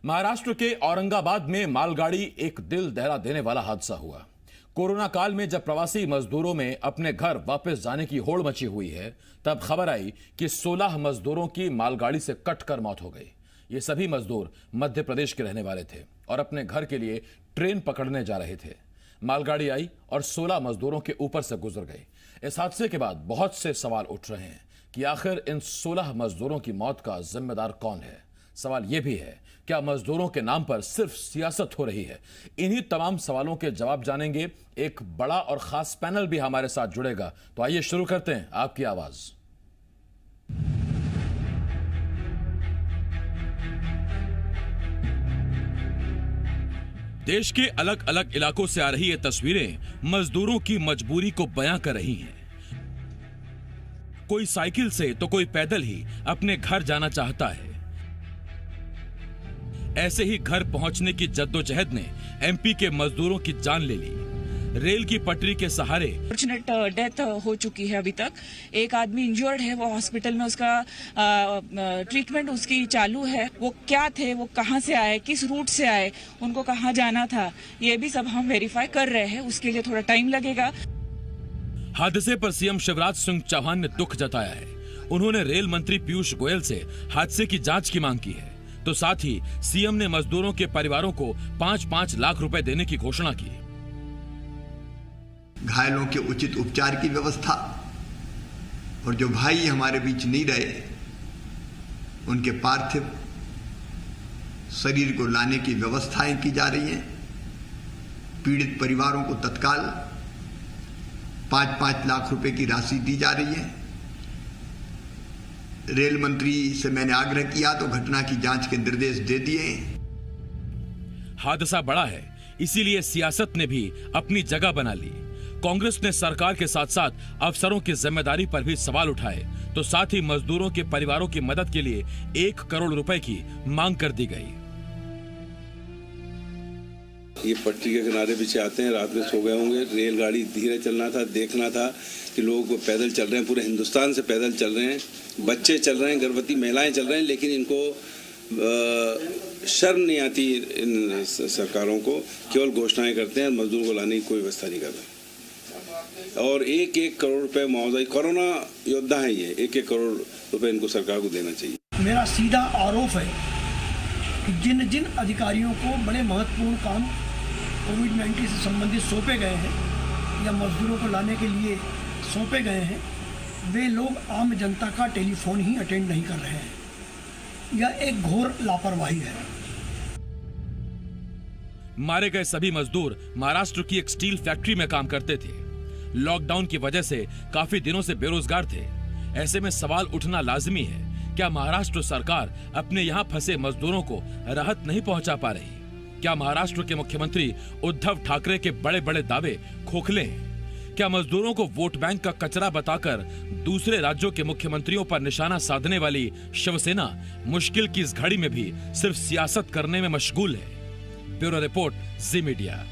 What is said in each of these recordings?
महाराष्ट्र के औरंगाबाद में मालगाड़ी एक दिल दहला देने वाला हादसा हुआ। कोरोना काल में जब प्रवासी मजदूरों में अपने घर वापस जाने की होड़ मची हुई है, तब खबर आई कि 16 मजदूरों की मालगाड़ी से कटकर मौत हो गई। ये सभी मजदूर मध्य प्रदेश के रहने वाले थे और अपने घर के लिए ट्रेन पकड़ने जा रहे थे। मालगाड़ी आई और 16 मजदूरों के ऊपर से गुजर गई। इस हादसे के बाद बहुत से सवाल उठ रहे हैं कि आखिर इन 16 मजदूरों की मौत का जिम्मेदार कौन है। सवाल यह भी है, क्या मजदूरों के नाम पर सिर्फ सियासत हो रही है? इन्हीं तमाम सवालों के जवाब जानेंगे। एक बड़ा और खास पैनल भी हमारे साथ जुड़ेगा। तो आइए शुरू करते हैं आपकी आवाज। देश के अलग अलग इलाकों से आ रही ये तस्वीरें मजदूरों की मजबूरी को बयां कर रही हैं। कोई साइकिल से तो कोई पैदल ही अपने घर जाना चाहता है। ऐसे ही घर पहुंचने की जद्दोजहद ने एमपी के मजदूरों की जान ले ली। रेल की पटरी के सहारे फॉर्चुनेट डेथ हो चुकी है। अभी तक एक आदमी इंजर्ड है, वो हॉस्पिटल में उसका ट्रीटमेंट उसकी चालू है। वो क्या थे, वो कहां से आए, किस रूट से आए, उनको कहां जाना था, ये भी सब हम वेरीफाई कर रहे हैं। उसके लिए थोड़ा टाइम लगेगा। हादसे पर सीएम शिवराज सिंह चौहान ने दुख जताया है। उन्होंने रेल मंत्री पीयूष गोयल से हादसे की जांच की मांग की है। तो साथ ही सीएम ने मजदूरों के परिवारों को 5-5 लाख रुपए देने की घोषणा की। घायलों के उचित उपचार की व्यवस्था और जो भाई हमारे बीच नहीं रहे, उनके पार्थिव शरीर को लाने की व्यवस्थाएं की जा रही हैं। पीड़ित परिवारों को तत्काल 5-5 लाख रुपए की राशि दी जा रही है। रेल मंत्री से मैंने आग्रह किया तो घटना की जांच के निर्देश दे दिए। हादसा बड़ा है, इसीलिए सियासत ने भी अपनी जगह बना ली। कांग्रेस ने सरकार के साथ साथ अफसरों की जिम्मेदारी पर भी सवाल उठाए। तो साथ ही मजदूरों के परिवारों की मदद के लिए 1 करोड़ रुपए की मांग कर दी गई। ये पटरी के किनारे पीछे आते हैं, रात में सो गए होंगे। रेलगाड़ी धीरे चलना था, देखना था कि लोग पैदल चल रहे हैं, पूरे हिंदुस्तान से पैदल चल रहे हैं, बच्चे चल रहे हैं, गर्भवती महिलाएं चल रहे हैं, लेकिन इनको शर्म नहीं आती इन सरकारों को। केवल घोषणाएं करते हैं, मजदूर को लाने की कोई व्यवस्था नहीं करते। और 1-1 करोड़ रुपए मुआवजा, कोरोना योद्धा है ये, 1-1 करोड़ रुपए इनको सरकार को देना चाहिए। मेरा सीधा आरोप है कि जिन जिन अधिकारियों को बड़े महत्वपूर्ण काम कोविड-19 से संबंधित सौंपे गए हैं या मजदूरों को लाने के लिए सौंपे गए हैं, वे लोग आम जनता का टेलीफोन ही अटेंड नहीं कर रहे हैं। यह एक घोर लापरवाही है। मारे गए सभी मजदूर महाराष्ट्र की एक स्टील फैक्ट्री में काम करते थे। लॉकडाउन की वजह से काफी दिनों से बेरोजगार थे। ऐसे में सवाल उठना लाजिमी है, क्या महाराष्ट्र सरकार अपने यहाँ फंसे मजदूरों को राहत नहीं पहुंचा पा रही? क्या महाराष्ट्र के मुख्यमंत्री उद्धव ठाकरे के बड़े बड़े दावे खोखले हैं? क्या मजदूरों को वोट बैंक का कचरा बताकर दूसरे राज्यों के मुख्यमंत्रियों पर निशाना साधने वाली शिवसेना मुश्किल की इस घड़ी में भी सिर्फ सियासत करने में मशगूल है? ब्यूरो रिपोर्ट, जी मीडिया।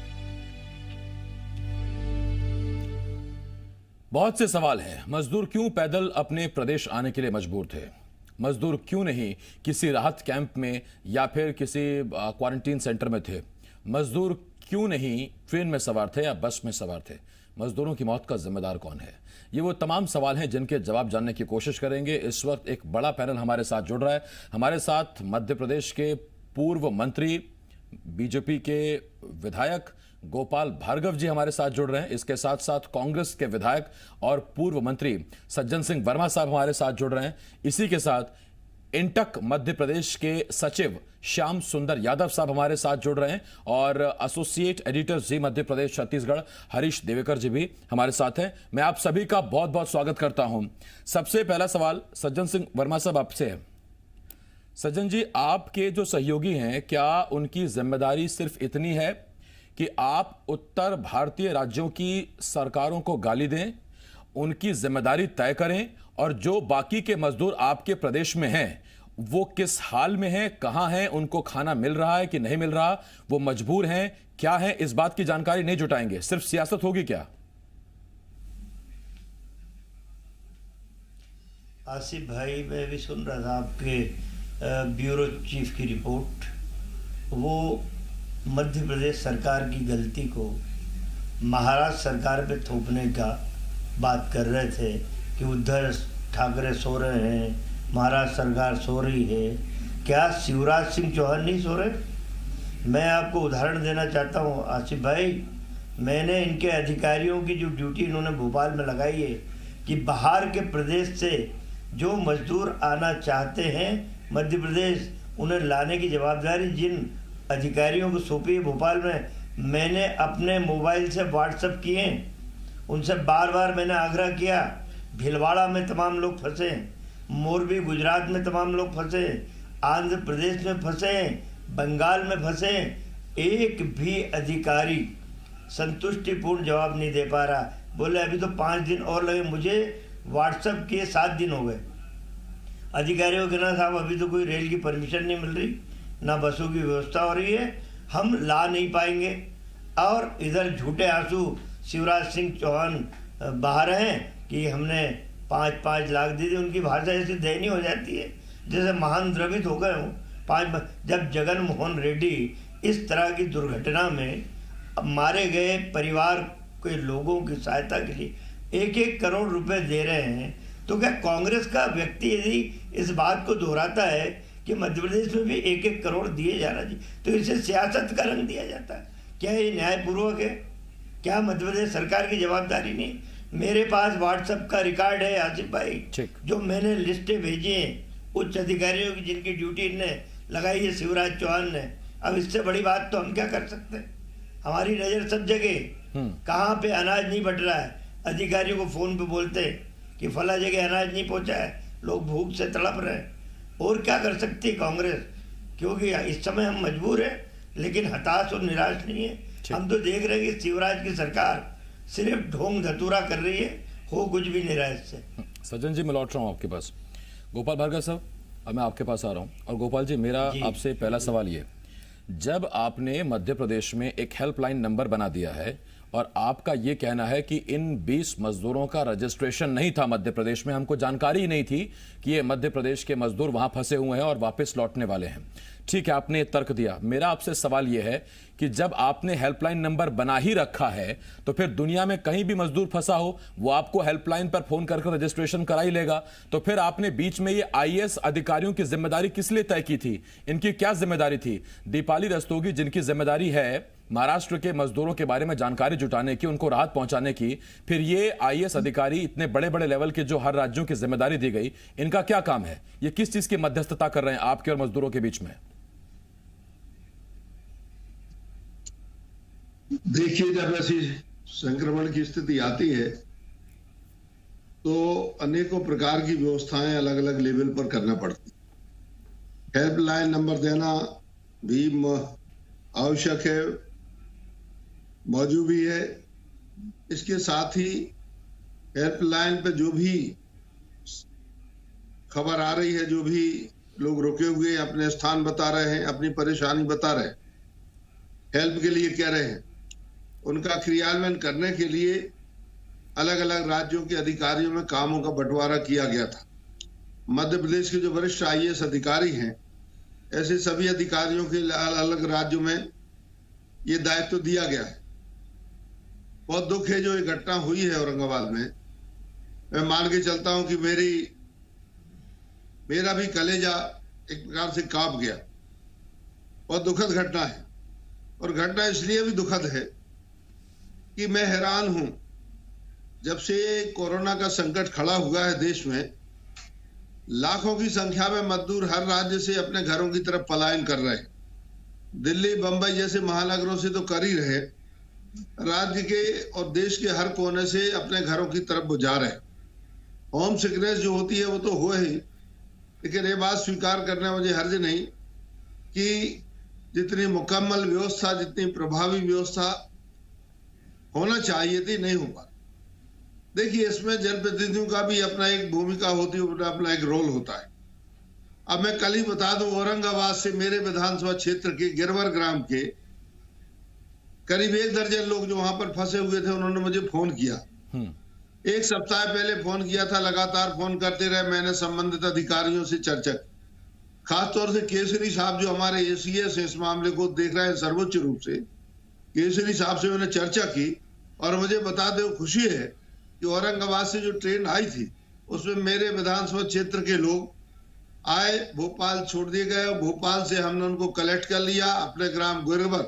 बहुत से सवाल हैं। मजदूर क्यों पैदल अपने प्रदेश आने के लिए मजबूर थे? मजदूर क्यों नहीं किसी राहत कैंप में या फिर किसी क्वारंटीन सेंटर में थे? मजदूर क्यों नहीं ट्रेन में सवार थे या बस में सवार थे? मजदूरों की मौत का जिम्मेदार कौन है? ये वो तमाम सवाल हैं जिनके जवाब जानने की कोशिश करेंगे। इस वक्त एक बड़ा पैनल हमारे साथ जुड़ रहा है। हमारे साथ मध्य प्रदेश के पूर्व मंत्री, बीजेपी के विधायक गोपाल भार्गव जी हमारे साथ जुड़ रहे हैं। इसके साथ साथ कांग्रेस के विधायक और पूर्व मंत्री सज्जन सिंह वर्मा साहब हमारे साथ जुड़ रहे हैं। इसी के साथ इंटक मध्य प्रदेश के सचिव श्याम सुंदर यादव साहब हमारे साथ जुड़ रहे हैं और एसोसिएट एडिटर जी मध्य प्रदेश छत्तीसगढ़ हरीश देवेकर जी भी हमारे साथ हैं। मैं आप सभी का बहुत बहुत स्वागत करता हूं। सबसे पहला सवाल सज्जन सिंह वर्मा साहब आपसे है। सज्जन जी, आपके जो सहयोगी हैं, क्या उनकी जिम्मेदारी सिर्फ इतनी है कि आप उत्तर भारतीय राज्यों की सरकारों को गाली दें, उनकी जिम्मेदारी तय करें, और जो बाकी के मजदूर आपके प्रदेश में हैं वो किस हाल में हैं, कहां हैं, उनको खाना मिल रहा है कि नहीं मिल रहा, वो मजबूर हैं क्या है, इस बात की जानकारी नहीं जुटाएंगे? सिर्फ सियासत होगी क्या? आसिफ भाई, मैं भी सुन रहा था आपके ब्यूरो चीफ की रिपोर्ट। वो मध्य प्रदेश सरकार की गलती को महाराष्ट्र सरकार पे थोपने का बात कर रहे थे कि उद्धव ठाकरे सो रहे हैं, महाराष्ट्र सरकार सो रही है। क्या शिवराज सिंह चौहान नहीं सो रहे? मैं आपको उदाहरण देना चाहता हूँ आसिफ भाई, मैंने इनके अधिकारियों की जो ड्यूटी इन्होंने भोपाल में लगाई है कि बाहर के प्रदेश से जो मजदूर आना चाहते हैं मध्य प्रदेश, उन्हें लाने की जवाबदारी जिन अधिकारियों को सौंपी है भोपाल में, मैंने अपने मोबाइल से व्हाट्सएप किए, उनसे बार बार मैंने आग्रह किया। भीलवाड़ा में तमाम लोग फंसे, मोरबी गुजरात में तमाम लोग फंसे, आंध्र प्रदेश में फंसे, बंगाल में फंसे, एक भी अधिकारी संतुष्टिपूर्ण जवाब नहीं दे पा रहा। बोले अभी तो 5 दिन और लगे। मुझे व्हाट्सएप किए 7 दिन हो गए। अधिकारियों के ना साहब अभी तो कोई रेल की परमिशन नहीं मिल रही, ना बसों की व्यवस्था हो रही है, हम ला नहीं पाएंगे। और इधर झूठे आंसू शिवराज सिंह चौहान बहा रहे हैं कि हमने 5-5 लाख दे दी। उनकी भाषा ऐसी दयनीय हो जाती है जैसे महान द्रवित हो गए हों। जब जगन मोहन रेड्डी इस तरह की दुर्घटना में मारे गए परिवार के लोगों की सहायता के लिए 1-1 करोड़ रुपए दे रहे हैं, तो क्या कांग्रेस का व्यक्ति यदि इस बात को दोहराता है कि मध्य प्रदेश में भी 1-1 करोड़ दिए जा रहा जी, तो इसे सियासत का रंग दिया जाता है? क्या ये न्यायपूर्वक है? क्या मध्य प्रदेश सरकार की जवाबदारी नहीं? मेरे पास व्हाट्सएप का रिकॉर्ड है आसिफ भाई, जो मैंने लिस्टें भेजी हैं उच्च अधिकारियों की जिनकी ड्यूटी ने लगाई है शिवराज चौहान ने। अब इससे बड़ी बात तो हम क्या कर सकते हैं? हमारी नज़र सब जगह, कहाँ पे अनाज नहीं बट रहा है, अधिकारियों को फ़ोन पे बोलते कि फला जगह अनाज नहीं पहुँचा है, लोग भूख से तड़प रहे हैं। और क्या कर सकती है कांग्रेस? क्योंकि इस समय हम मजबूर हैं, लेकिन हताश और निराश नहीं है। हम तो देख रहे हैं कि शिवराज की सरकार सिर्फ ढोंग धतूरा कर रही है, हो कुछ भी नहीं रहा इससे। सज्जन जी, मैं लौट रहा हूँ आपके पास। गोपाल भार्गव साहब, अब मैं आपके पास आ रहा हूँ। और गोपाल जी, मेरा आपसे पहला सवाल ये, जब आपने मध्य प्रदेश में एक हेल्पलाइन नंबर बना दिया है और आपका ये कहना है कि इन 20 मजदूरों का रजिस्ट्रेशन नहीं था मध्य प्रदेश में, हमको जानकारी नहीं थी कि ये मध्य प्रदेश के मजदूर वहां फंसे हुए हैं और वापस लौटने वाले हैं, ठीक है, आपने तर्क दिया। मेरा आपसे सवाल यह है कि जब आपने हेल्पलाइन नंबर बना ही रखा है तो फिर दुनिया में कहीं भी मजदूर फंसा हो वो आपको हेल्पलाइन पर फोन करके रजिस्ट्रेशन करा ही लेगा। तो फिर आपने बीच में ये आईएएस अधिकारियों की जिम्मेदारी किस लिए तय की थी? इनकी क्या जिम्मेदारी थी? दीपाली रस्तोगी जिनकी जिम्मेदारी है महाराष्ट्र के मजदूरों के बारे में जानकारी जुटाने की, उनको राहत पहुंचाने की, फिर ये आईएएस अधिकारी इतने बड़े बड़े लेवल के जो हर राज्यों की जिम्मेदारी दी गई, इनका क्या काम है? ये किस चीज की मध्यस्थता कर रहे हैं आपके और मजदूरों के बीच में? देखिए, जब ऐसी संक्रमण की स्थिति आती है तो अनेकों प्रकार की व्यवस्थाएं अलग अलग लेवल पर करना पड़ती। हेल्पलाइन नंबर देना भी आवश्यक है, मौजूद भी है। इसके साथ ही हेल्पलाइन पे जो भी खबर आ रही है, जो भी लोग रुके हुए अपने स्थान बता रहे हैं, अपनी परेशानी बता रहे हैं, हेल्प के लिए कह रहे हैं, उनका क्रियान्वयन करने के लिए अलग अलग राज्यों के अधिकारियों में कामों का बंटवारा किया गया था। मध्य प्रदेश के जो वरिष्ठ आईएएस अधिकारी हैं, ऐसे सभी अधिकारियों के अलग अलग राज्यों में ये दायित्व दिया गया है। बहुत दुख है जो ये घटना हुई है औरंगाबाद में। मैं मान के चलता हूं कि मेरा भी कलेजा एक प्रकार से कांप गया। बहुत दुखद घटना है, और घटना इसलिए भी दुखद है कि मैं हैरान हूं, जब से कोरोना का संकट खड़ा हुआ है देश में, लाखों की संख्या में मजदूर हर राज्य से अपने घरों की तरफ पलायन कर रहे हैं। दिल्ली, बंबई जैसे महानगरों से तो कर ही रहे, राज्य के और देश के हर कोने से अपने घरों की तरफ वो जा रहे हैं। होम सिकनेस जो होती है वो तो हो ही, लेकिन ये बात स्वीकार करने में मुझे हर्ज नहीं कि जितनी मुकम्मल व्यवस्था, जितनी प्रभावी व्यवस्था होना चाहिए थी, नहीं हो पा। देखिए, इसमें जनप्रतिनिधियों का भी अपना एक भूमिका होती है, अपना एक रोल होता है। अब मैं कल ही बता दूं, औरंगाबाद से मेरे विधानसभा क्षेत्र के गिरवर ग्राम के करीब 1 दर्जन लोग जो वहां पर फंसे हुए थे, उन्होंने मुझे फोन किया। 1 सप्ताह पहले फोन किया था, लगातार फोन करते रहे। मैंने संबंधित अधिकारियों से चर्चा की। खासतौर से केसरी साहब जो हमारे एसीएस इस मामले को देख रहे हैं सर्वोच्च रूप से, केसरी साहब से मैंने चर्चा की और मुझे बताते हुए खुशी है कि औरंगाबाद से जो ट्रेन आई थी उसमें मेरे विधानसभा क्षेत्र के लोग आए, भोपाल छोड़ दिए गए। भोपाल से हमने उनको कलेक्ट कर लिया अपने ग्राम गोरेबर,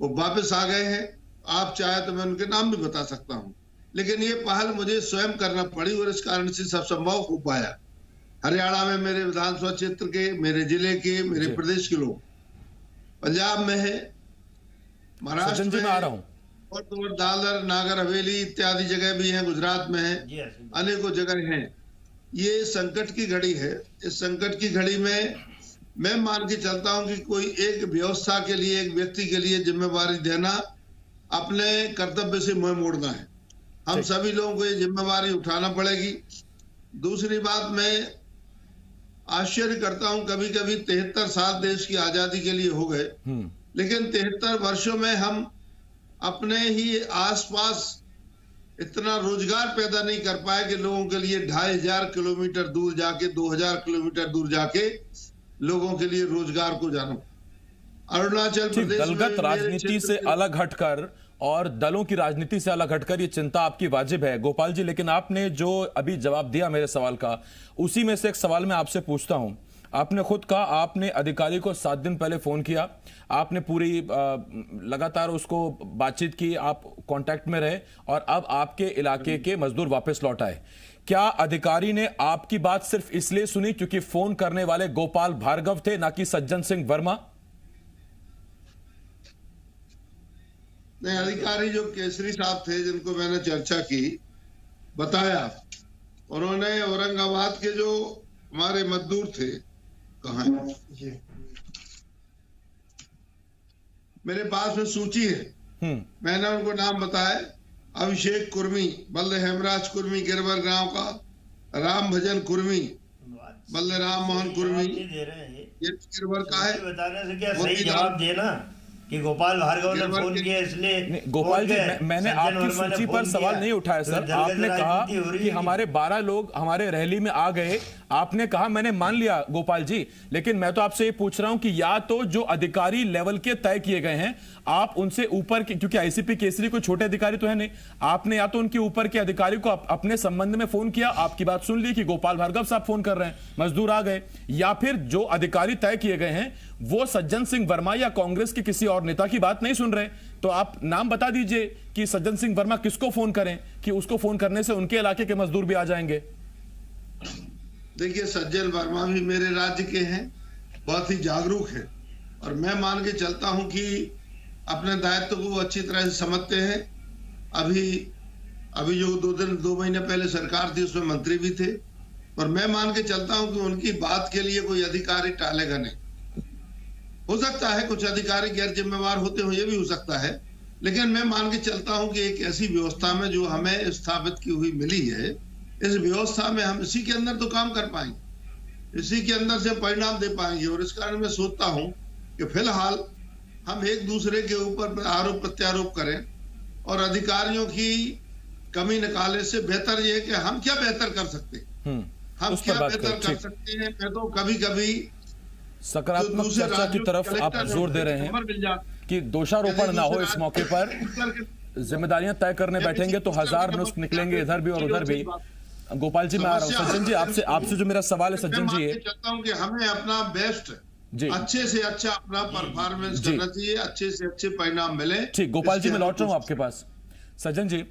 वो वापस आ गए हैं। आप चाहे तो मैं उनके नाम भी बता सकता हूँ, लेकिन ये पहल मुझे स्वयं करना पड़ी और इस कारण से सब संभव हो पाया। हरियाणा में मेरे विधानसभा क्षेत्र के, मेरे जिले के, मेरे प्रदेश के लोग, पंजाब में है, महाराष्ट्र में आ रहा हूँ और दादर नागर हवेली इत्यादि जगह भी हैं, गुजरात में है, अनेकों जगह हैं। ये संकट की घड़ी है। इस संकट की घड़ी में मैं मान के चलता हूं कि कोई एक व्यवस्था के लिए, एक व्यक्ति के लिए जिम्मेवारी देना अपने कर्तव्य से मुंह मोड़ना है। हम सभी लोगों को ये जिम्मेवारी उठाना पड़ेगी। दूसरी बात, मैं आश्चर्य करता हूं कभी कभी 73 साल देश की आजादी के लिए हो गए, लेकिन 73 वर्षों में हम अपने ही आसपास इतना रोजगार पैदा नहीं कर पाए कि लोगों के लिए 2500 किलोमीटर दूर जाके, 2000 किलोमीटर दूर जाके लोगों के लिए रोजगार को जानो। अरुणाचल प्रदेश दलगत राजनीति से अलग हटकर और दलों की राजनीति से अलग हटकर ये चिंता आपकी वाजिब है गोपाल जी, लेकिन आपने जो अभी जवाब दिया मेरे सवाल का, उसी में से एक सवाल मैं आपसे पूछता हूं। आपने खुद कहा आपने अधिकारी को 7 दिन पहले फोन किया, आपने पूरी लगातार उसको बातचीत की, आप कांटेक्ट में रहे और अब आपके इलाके के मजदूर वापस लौट आए। क्या अधिकारी ने आपकी बात सिर्फ इसलिए सुनी क्योंकि फोन करने वाले गोपाल भार्गव थे, ना कि सज्जन सिंह वर्मा? नहीं, अधिकारी जो केसरी साहब थे जिनको मैंने चर्चा की, बताया, उन्होंने औरंगाबाद के जो हमारे मजदूर थे, कहाँ है मेरे पास में सूची है, मैंने उनको नाम बताया। अभिषेक कुर्मी, बल्ले हेमराज कुर्मी गिरवर गांव का, राम भजन कुर्मी, बल्ले राम मोहन कुर्मी, ये गिरवर का है। बताने से क्या सही जवाब देना कि गोपाल भार्गव ने फोन किया इसलिए। गोपाल जी, मैंने आपकी सूची पर सवाल नहीं उठाया सर। आपने कहा कि हमारे 12 लोग हमारे रैली में आ गए, आपने कहा मैंने मान लिया गोपाल जी, लेकिन मैं तो आपसे ये पूछ रहा हूं कि या तो जो अधिकारी लेवल के तय किए गए हैं आप उनसे ऊपर के, क्योंकि आईसीपी केसरी कोई छोटे अधिकारी तो है नहीं, आपने या तो उनके ऊपर के अधिकारी को अपने संबंध में फोन किया, आपकी बात सुन ली कि गोपाल भार्गव साहब फोन कर रहे हैं, मजदूर आ गए, या फिर जो अधिकारी तय किए गए हैं वो सज्जन सिंह वर्मा या कांग्रेस के किसी और नेता की बात नहीं सुन रहे। तो आप नाम बता दीजिए कि सज्जन सिंह वर्मा किसको फोन करें कि उसको फोन करने से उनके इलाके के मजदूर भी आ जाएंगे। देखिए, सज्जन वर्मा भी मेरे राज्य के हैं, बहुत ही जागरूक है और मैं मान के चलता हूं कि अपने दायित्व को अच्छी तरह से समझते हैं। अभी जो 2 महीने पहले सरकार थी उसमें मंत्री भी थे और मैं मान के चलता हूं कि उनकी बात के लिए कोई अधिकारी टालेगा नहीं। हो सकता है कुछ अधिकारी गैर जिम्मेवार होते हो, ये भी हो सकता है, लेकिन मैं मान के चलता हूं कि एक ऐसी व्यवस्था में जो हमें स्थापित की हुई मिली है, इस व्यवस्था में हम इसी के अंदर तो काम कर पाएंगे, इसी के अंदर से परिणाम दे पाएंगे। और इस कारण मैं सोचता हूं कि फिलहाल हम एक दूसरे के ऊपर आरोप प्रत्यारोप करें और अधिकारियों की कमी निकाले से बेहतर ये है कि हम क्या बेहतर कर सकते हैं, हम क्या बेहतर कर सकते हैं। मैं तो कभी कभी सकारात्मक चर्चा की तरफ आप जोर दे रहे हैं कि दोषारोपण ना हो। इस मौके पर जिम्मेदारियां तय करने बैठेंगे तो 1000 नुस्ख निकलेंगे इधर भी और उधर भी। गोपाल जी, मैं आ रहा हूं। सज्जन जी, आपसे जो मेरा सवाल है सज्जन जी, ये चाहता हूं कि हमें अपना बेस्ट अच्छे से अच्छा अपना परफॉर्मेंस करना चाहिए, अच्छे से अच्छे परिणाम मिले। ठीक, गोपाल जी मैं लौट रहा हूं आपके पास। सज्जन जी,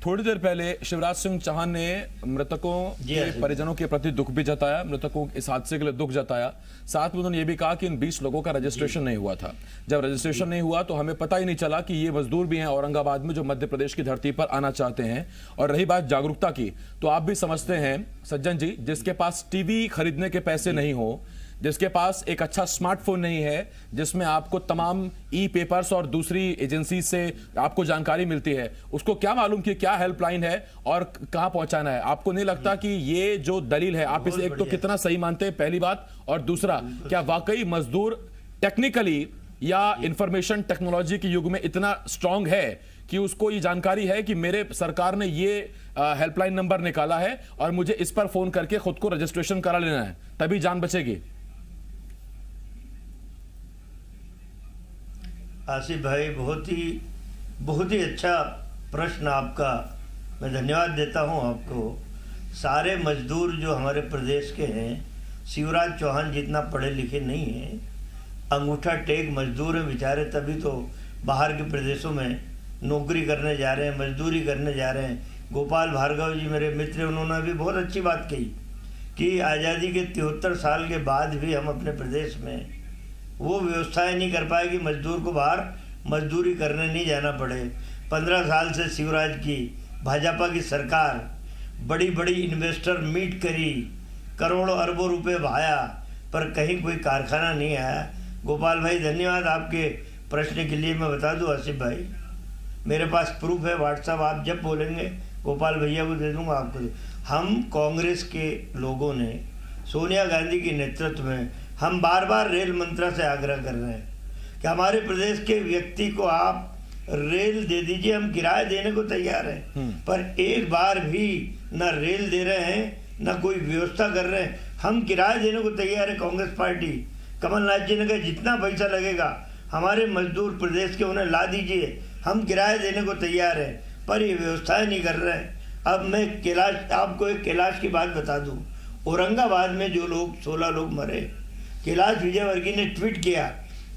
थोड़ी देर पहले शिवराज सिंह चौहान ने मृतकों के परिजनों के प्रति दुख भी जताया, मृतकों इस हादसे के लिए दुख जताया। साथ में उन्होंने ये भी कहा कि इन 20 लोगों का रजिस्ट्रेशन नहीं हुआ था। जब रजिस्ट्रेशन नहीं हुआ तो हमें पता ही नहीं चला कि ये मजदूर भी हैं औरंगाबाद में जो मध्य प्रदेश की धरती पर आना चाहते हैं। और रही बात जागरूकता की, तो आप भी समझते हैं सज्जन जी, जिसके पास टीवी खरीदने के पैसे नहीं हो, जिसके पास एक अच्छा स्मार्टफोन नहीं है जिसमें आपको तमाम ई पेपर्स और दूसरी एजेंसी से आपको जानकारी मिलती है, उसको क्या मालूम कि क्या हेल्पलाइन है और कहां पहुंचाना है? आपको नहीं लगता कि ये जो दलील है आप इसे एक तो कितना सही मानते हैं, पहली बात, और दूसरा, क्या वाकई मजदूर टेक्निकली या इंफॉर्मेशन टेक्नोलॉजी के युग में इतना स्ट्रांग है कि उसको ये जानकारी है कि मेरे सरकार ने ये हेल्पलाइन नंबर निकाला है और मुझे इस पर फोन करके खुद को रजिस्ट्रेशन करा लेना है, तभी जान बचेगी? आसिफ भाई, बहुत ही अच्छा प्रश्न आपका। मैं धन्यवाद देता हूं आपको। सारे मजदूर जो हमारे प्रदेश के हैं, शिवराज चौहान जितना पढ़े लिखे नहीं हैं, अंगूठा टेक मजदूर हैं बेचारे, तभी तो बाहर के प्रदेशों में नौकरी करने जा रहे हैं, मजदूरी करने जा रहे हैं। गोपाल भार्गव जी मेरे मित्र, उन्होंने भी बहुत अच्छी बात कही कि आज़ादी के 73 साल के बाद भी हम अपने प्रदेश में वो व्यवस्थाएं नहीं कर पाए कि मजदूर को बाहर मजदूरी करने नहीं जाना पड़े। 15 साल से शिवराज की भाजपा की सरकार बड़ी बड़ी इन्वेस्टर मीट करी, करोड़ों अरबों रुपए बहाया, पर कहीं कोई कारखाना नहीं आया। गोपाल भाई धन्यवाद आपके प्रश्न के लिए। मैं बता दूं आसिफ भाई, मेरे पास प्रूफ है, व्हाट्सएप आप जब बोलेंगे गोपाल भैया को दे दूंगा आपको। हम कांग्रेस के लोगों ने सोनिया गांधी के नेतृत्व में हम बार बार रेल मंत्रा से आग्रह कर रहे हैं कि हमारे प्रदेश के व्यक्ति को आप रेल दे दीजिए, हम किराया देने को तैयार हैं, पर एक बार भी ना रेल दे रहे हैं ना कोई व्यवस्था कर रहे हैं। हम किराया देने को तैयार है कांग्रेस पार्टी। कमलनाथ जी ने कहा जितना पैसा लगेगा हमारे मजदूर प्रदेश के उन्हें ला दीजिए, हम किराया देने को तैयार हैं, पर ये व्यवस्थाएं नहीं कर रहे हैं। अब मैं आपको एक कैलाश की बात बता दूं। औरंगाबाद में जो लोग 16 लोग मरे, कैलाश विजयवर्गीय ने ट्वीट किया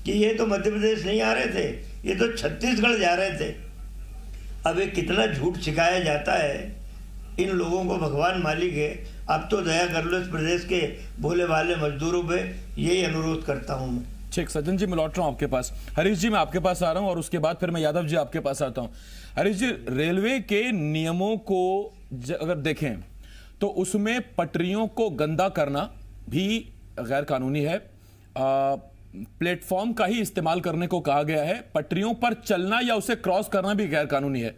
कि ये तो मध्य प्रदेश नहीं आ रहे थे, ये तो छत्तीसगढ़ जा रहे थे। अब ये कितना झूठ सिखाया जाता है इन लोगों को, भगवान मालिक है। अब तो दया कर लो इस प्रदेश के भोले भाले मजदूरों पे, यही अनुरोध करता हूं मैं। ठीक, सज्जन जी मैं लौट रहा हूं आपके पास। हरीश जी मैं आपके पास आ रहा हूं और उसके बाद फिर मैं यादव जी आपके पास आता हूं। हरीश जी, रेलवे के नियमों को अगर देखें तो उसमें पटरियों को गंदा करना भी गैर कानूनी है, प्लेटफॉर्म का ही इस्तेमाल करने को कहा गया है, पटरियों पर चलना या उसे क्रॉस करना भी गैर कानूनी है।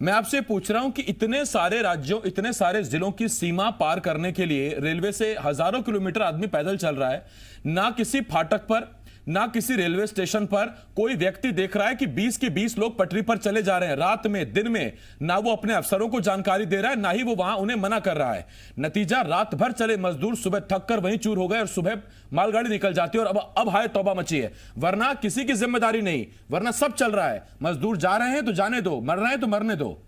मैं आपसे पूछ रहा हूं कि इतने सारे राज्यों, इतने सारे जिलों की सीमा पार करने के लिए रेलवे से हजारों किलोमीटर आदमी पैदल चल रहा है, ना किसी फाटक पर ना किसी रेलवे स्टेशन पर कोई व्यक्ति देख रहा है कि 20 के 20 लोग पटरी पर चले जा रहे हैं रात में दिन में, ना वो अपने अफसरों को जानकारी दे रहा है, ना ही वो वहां उन्हें मना कर रहा है। नतीजा, रात भर चले मजदूर सुबह थक कर वहीं चूर हो गए और सुबह मालगाड़ी निकल जाती है और अब हाय तौबा मची है। वरना किसी की जिम्मेदारी नहीं, वरना सब चल रहा है, मजदूर जा रहे हैं तो जाने दो, मर रहे हैं तो मरने दो।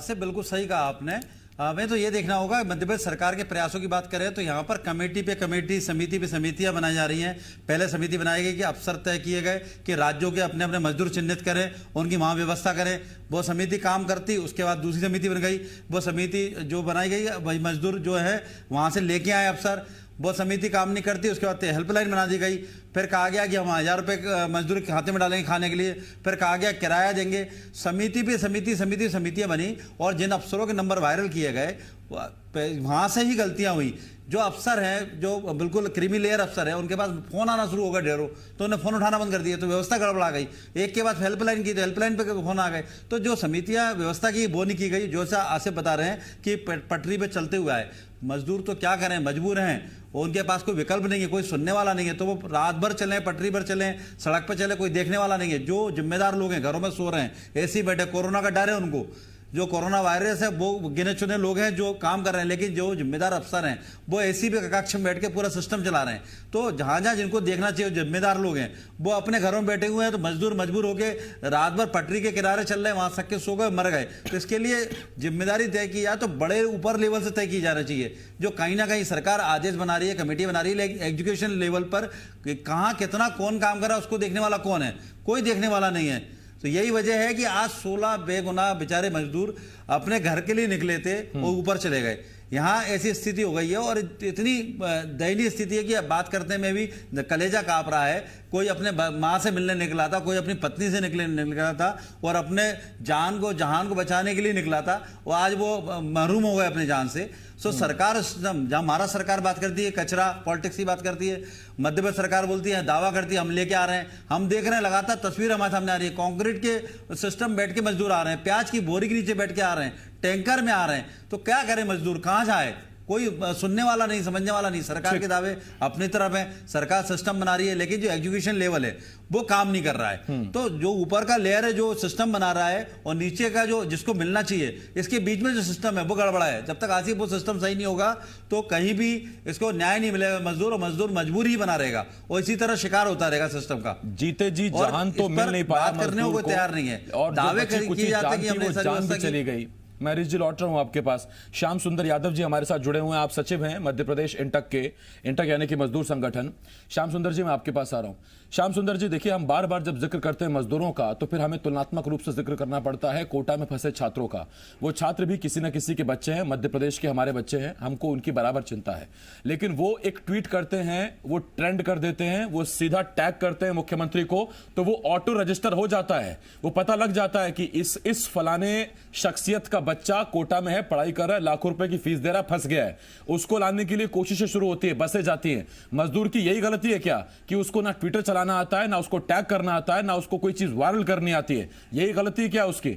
से बिल्कुल सही कहा आपने। हमें तो ये देखना होगा, मध्य प्रदेश सरकार के प्रयासों की बात करें तो यहाँ पर कमेटी पे कमेटी, समिति पे समितियाँ बनाई जा रही हैं। पहले समिति बनाई गई कि अफसर तय किए गए कि राज्यों के अपने अपने मजदूर चिन्हित करें, उनकी वहाँ व्यवस्था करें। वो समिति काम करती, उसके बाद दूसरी समिति बन गई। वो समिति जो बनाई गई, वही मजदूर जो है वहाँ से लेके आए अफसर, वो समिति काम नहीं करती, उसके बाद हेल्पलाइन बना दी गई। फिर कहा गया कि हम 1000 रुपये मजदूर के खाते में डालेंगे खाने के लिए। फिर कहा गया किराया देंगे। समिति पे समितियां बनी और जिन अफसरों के नंबर वायरल किए गए वहाँ से ही गलतियां हुई। जो अफसर हैं, जो बिल्कुल क्रीमी लेयर अफसर है, उनके पास फोन आना शुरू हो गया ढेरों, तो उन्हें फोन उठाना बंद कर दिया, तो व्यवस्था गड़बड़ा गई। एक के बाद हेल्पलाइन की तो हेल्पलाइन पे फोन आ गए। तो जो समितियां व्यवस्था की वो नहीं की गई। जो सा आसिफ बता रहे हैं कि पटरी पे चलते हुए आए मजदूर, तो क्या करें, मजबूर हैं, उनके पास कोई विकल्प नहीं है, कोई सुनने वाला नहीं है, तो वो रात भर चलें, पटरी पर चलें, सड़क पर चले, कोई देखने वाला नहीं है। जो जिम्मेदार लोग हैं घरों में सो रहे हैं, एसी बैठे, कोरोना का डर है उनको, जो कोरोना वायरस है वो गिने चुने लोग हैं जो काम कर रहे हैं, लेकिन जो जिम्मेदार अफसर हैं वो एसी पे कक्ष में बैठ के पूरा सिस्टम चला रहे हैं। तो जहां जहां जिनको देखना चाहिए जिम्मेदार लोग हैं वो अपने घरों में बैठे हुए हैं, तो मजदूर मजबूर होकर रात भर पटरी के किनारे चल रहे हैं, वहां सक के सो गए, मर गए। तो इसके लिए जिम्मेदारी तय की जाए तो बड़े ऊपर लेवल से तय की जाना चाहिए। जो कहीं ना कहीं सरकार आदेश बना रही है, कमेटी बना रही है, लेकिन एजुकेशन लेवल पर कहाँ कितना कौन काम कर रहा है उसको देखने वाला कौन है, कोई देखने वाला नहीं है। तो यही वजह है कि आज 16 बेगुनाह बेचारे मजदूर अपने घर के लिए निकले थे वो ऊपर चले गए। यहाँ ऐसी स्थिति हो गई है और इतनी दयनीय स्थिति है कि बात करने में भी कलेजा कांप रहा है। कोई अपने माँ से मिलने निकला था, कोई अपनी पत्नी से निकला था और अपने जहान को बचाने के लिए निकला था, वो आज वो महरूम हो गए अपने जान से। सो सरकार, जहाँ महाराष्ट्र सरकार बात करती है कचरा पॉलिटिक्स की बात करती है, मध्य प्रदेश सरकार बोलती है, दावा करती है हम लेके आ रहे हैं, हम देख रहे हैं लगातार तस्वीर हमारे सामने आ रही है, कंक्रीट के सिस्टम बैठ के मजदूर आ रहे हैं, प्याज की बोरी के नीचे बैठ के आ रहे हैं, टैंकर में आ रहे हैं। तो क्या करें मजदूर, कहाँ जाए, कोई सुनने वाला नहीं, समझने वाला नहीं। सरकार के दावे अपनी तरफ है, सरकार सिस्टम बना रही है, लेकिन जो एजुकेशन लेवल है वो काम नहीं कर रहा है। तो जो ऊपर का लेयर है जो सिस्टम बना रहा है और नीचे का जो जिसको मिलना चाहिए, इसके बीच में जो सिस्टम है वो गड़बड़ा है। जब तक आसिफ वो सिस्टम सही नहीं होगा तो कहीं भी इसको न्याय नहीं मिलेगा मजदूर, और मजदूर मजबूर ही बना रहेगा और इसी तरह शिकार होता रहेगा सिस्टम का। जीते जी जहान तो मिल नहीं पाया, बात करने को कोई तैयार नहीं है, और दावे किए जाते हैं कि हमने जान भी चली गई। मैं हरीश जी लौट रहा हूं आपके पास। श्याम सुंदर यादव जी हमारे साथ जुड़े हुए हैं, आप सचिव हैं मध्य प्रदेश इंटक के, इंटक यानी कि मजदूर संगठन। श्याम सुंदर जी मैं आपके पास आ रहा हूं। श्याम सुंदर जी देखिए, हम बार बार जब जिक्र करते हैं मजदूरों का तो फिर हमें तुलनात्मक रूप से जिक्र करना पड़ता है कोटा में फंसे छात्रों का। वो छात्र भी किसी न किसी के बच्चे हैं, मध्य प्रदेश के हमारे बच्चे हैं, हमको उनकी बराबर चिंता है। लेकिन वो एक ट्वीट करते हैं, वो ट्रेंड कर देते हैं, वो सीधा टैग करते हैं मुख्यमंत्री को, तो वो ऑटो रजिस्टर हो जाता है। वो पता लग जाता है कि इस फलाने शख्सियत का बच्चा कोटा में है, पढ़ाई कर रहा है, लाखों रुपए की फीस दे रहा है, फंस गया है। उसको लाने के लिए कोशिशें शुरू होती है, बसें जाती हैं। मजदूर की यही गलती है क्या कि उसको ना ट्विटर चलाना आता है, ना उसको टैग करना आता है, ना उसको कोई चीज वायरल करनी आती है? यही गलती है क्या उसकी?